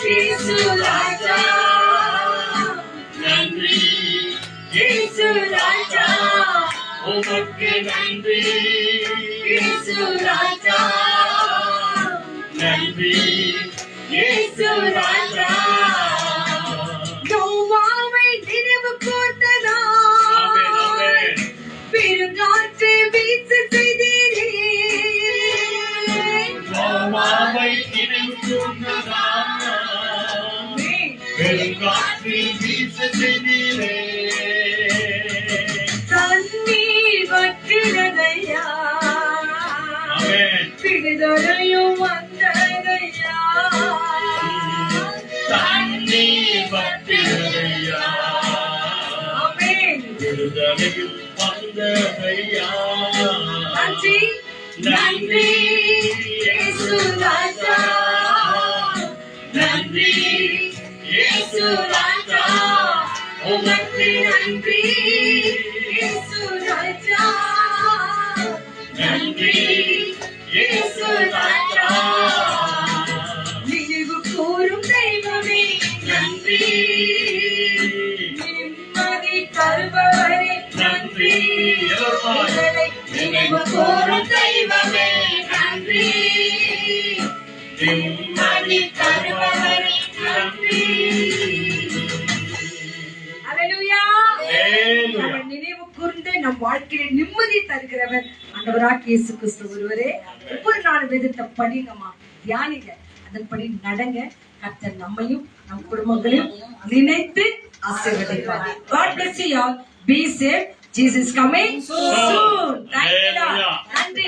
இயேசு ராஜா நன்றி, இயேசு ராஜா உமக்கு நன்றி, இயேசு ராஜா நன்றி, இயேசு ராஜா. யோவாவை நினைவு கூர்ந்ததா, பெருங்காற்று வீச செய்தீரே. யோவாவை நினைவு கூர்ந்ததா, பெருங்காற்று வீச செய்தீரே. தண்ணீர் வற்றினதையா, விடுதலையும் வந்ததையா. தண்ணீர் வற்றினதையா, விடுதலையும் வந்ததையா. நன்றி நன்றி இயேசு ராஜா, நன்றி இயேசு ராஜா உமக்கு நன்றி. இயேசு ராஜா நன்றி இயேசு ராஜா. நினைவு கூறும் தெய்வமே நன்றி, நிம்மதி தருபவரே நன்றி. நினைவு கூறும் தெய்வமே நன்றி, நிம்மதி தருபவரே நன்றி. அல்லேலூயா. நம்ம நினைவு கூர்ந்து நம் வாழ்க்கையில நிம்மதி தருகிறவர் ஆண்டவராகிய இயேசு கிறிஸ்து ஒருவரே. ஒவ்வொரு நாள் வேதத்தை படிங்கம்மா, தியானிங்க, அதன்படி நடங்க. கர்த்தர் நம்மையும் நம் குடும்பங்களையும் நினைத்து ஆசீர்வதிப்பார். God bless you all. Be safe. Jesus is coming soon. Thank you, Lord. நன்றி.